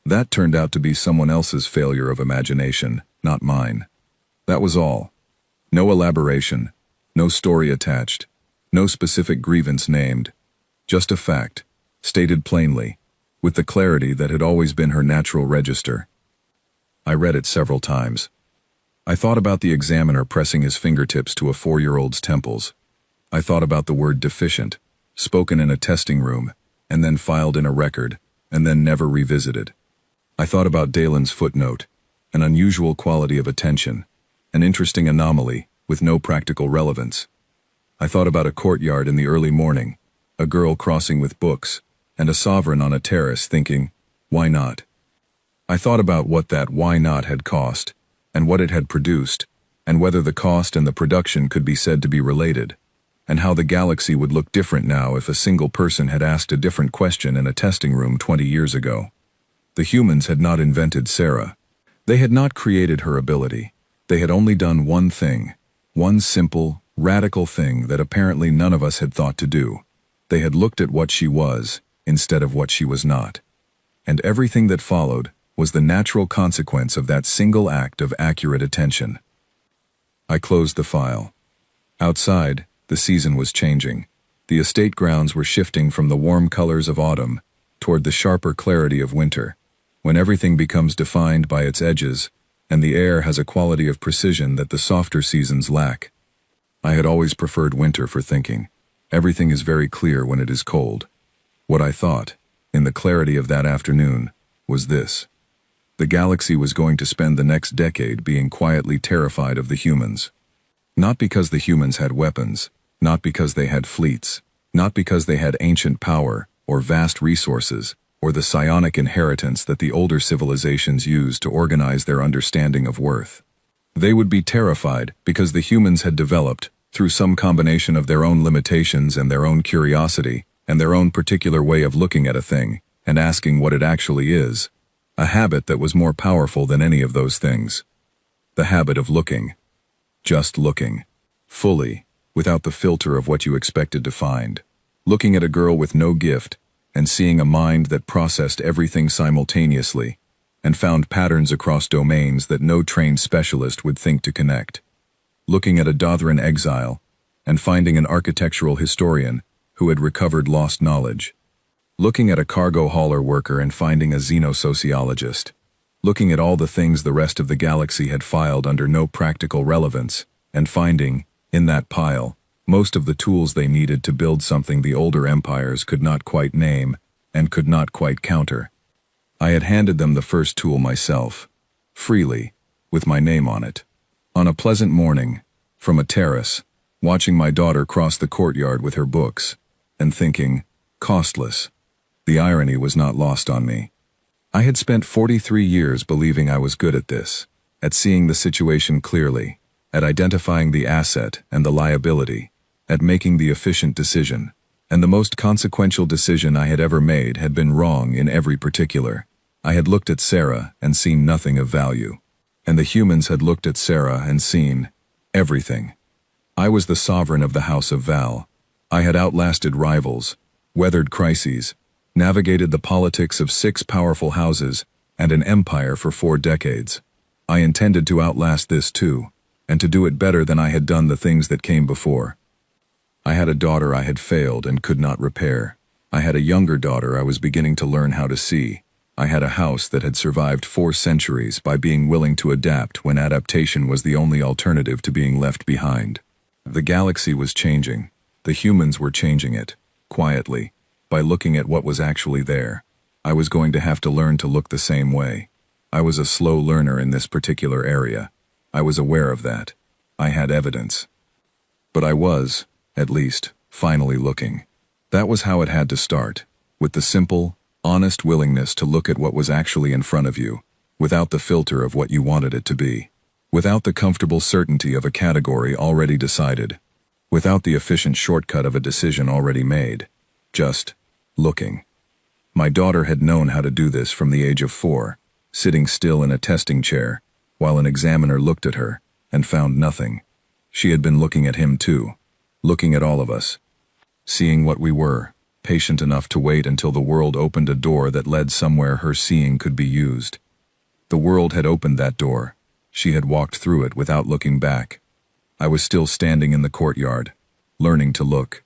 That turned out to be someone else's failure of imagination, not mine. That was all. No elaboration, no story attached, no specific grievance named. Just a fact, stated plainly, with the clarity that had always been her natural register. I read it several times. I thought about the examiner pressing his fingertips to a 4-year-old's temples. I thought about the word deficient, spoken in a testing room, and then filed in a record, and then never revisited. I thought about Dalen's footnote, an unusual quality of attention, an interesting anomaly with no practical relevance. I thought about a courtyard in the early morning, a girl crossing with books, and a sovereign on a terrace thinking, why not? I thought about what that why not had cost, and what it had produced, and whether the cost and the production could be said to be related, and how the galaxy would look different now if a single person had asked a different question in a testing room 20 years ago. The humans had not invented Sarah. They had not created her ability. They had only done one thing, one simple, radical thing that apparently none of us had thought to do. They had looked at what she was, instead of what she was not. And everything that followed was the natural consequence of that single act of accurate attention. I closed the file. Outside, the season was changing. The estate grounds were shifting from the warm colors of autumn toward the sharper clarity of winter, when everything becomes defined by its edges, and the air has a quality of precision that the softer seasons lack. I had always preferred winter for thinking. Everything is very clear when it is cold. What I thought, in the clarity of that afternoon, was this. The galaxy was going to spend the next decade being quietly terrified of the humans. Not because the humans had weapons, not because they had fleets, not because they had ancient power or vast resources, or the psionic inheritance that the older civilizations used to organize their understanding of worth. They would be terrified because the humans had developed, through some combination of their own limitations and their own curiosity, and their own particular way of looking at a thing, and asking what it actually is, a habit that was more powerful than any of those things. The habit of looking. Just looking. Fully, without the filter of what you expected to find. Looking at a girl with no gift, and seeing a mind that processed everything simultaneously, and found patterns across domains that no trained specialist would think to connect. Looking at a Dothran exile, and finding an architectural historian who had recovered lost knowledge. Looking at a cargo hauler worker and finding a xenosociologist. Looking at all the things the rest of the galaxy had filed under no practical relevance, and finding, in that pile, most of the tools they needed to build something the older empires could not quite name, and could not quite counter. I had handed them the first tool myself, freely, with my name on it. On a pleasant morning, from a terrace, watching my daughter cross the courtyard with her books, and thinking, costless. The irony was not lost on me. I had spent 43 years believing I was good at this, at seeing the situation clearly, at identifying the asset and the liability, at making the efficient decision, and the most consequential decision I had ever made had been wrong in every particular. I had looked at Sarah and seen nothing of value. And the humans had looked at Sarah and seen everything. I was the sovereign of the House of Val. I had outlasted rivals, weathered crises, navigated the politics of 6 powerful houses, and an empire for 4 decades. I intended to outlast this too, and to do it better than I had done the things that came before. I had a daughter I had failed and could not repair. I had a younger daughter I was beginning to learn how to see. I had a house that had survived 4 centuries by being willing to adapt when adaptation was the only alternative to being left behind. The galaxy was changing. The humans were changing it, quietly, by looking at what was actually there. I was going to have to learn to look the same way. I was a slow learner in this particular area. I was aware of that. I had evidence. But I was, at least, finally looking. That was how it had to start, with the simple, honest willingness to look at what was actually in front of you, without the filter of what you wanted it to be, without the comfortable certainty of a category already decided, without the efficient shortcut of a decision already made, just looking. My daughter had known how to do this from the age of 4, sitting still in a testing chair, while an examiner looked at her, and found nothing. She had been looking at him too, looking at all of us, seeing what we were, patient enough to wait until the world opened a door that led somewhere her seeing could be used. The world had opened that door. She had walked through it without looking back. I was still standing in the courtyard, learning to look.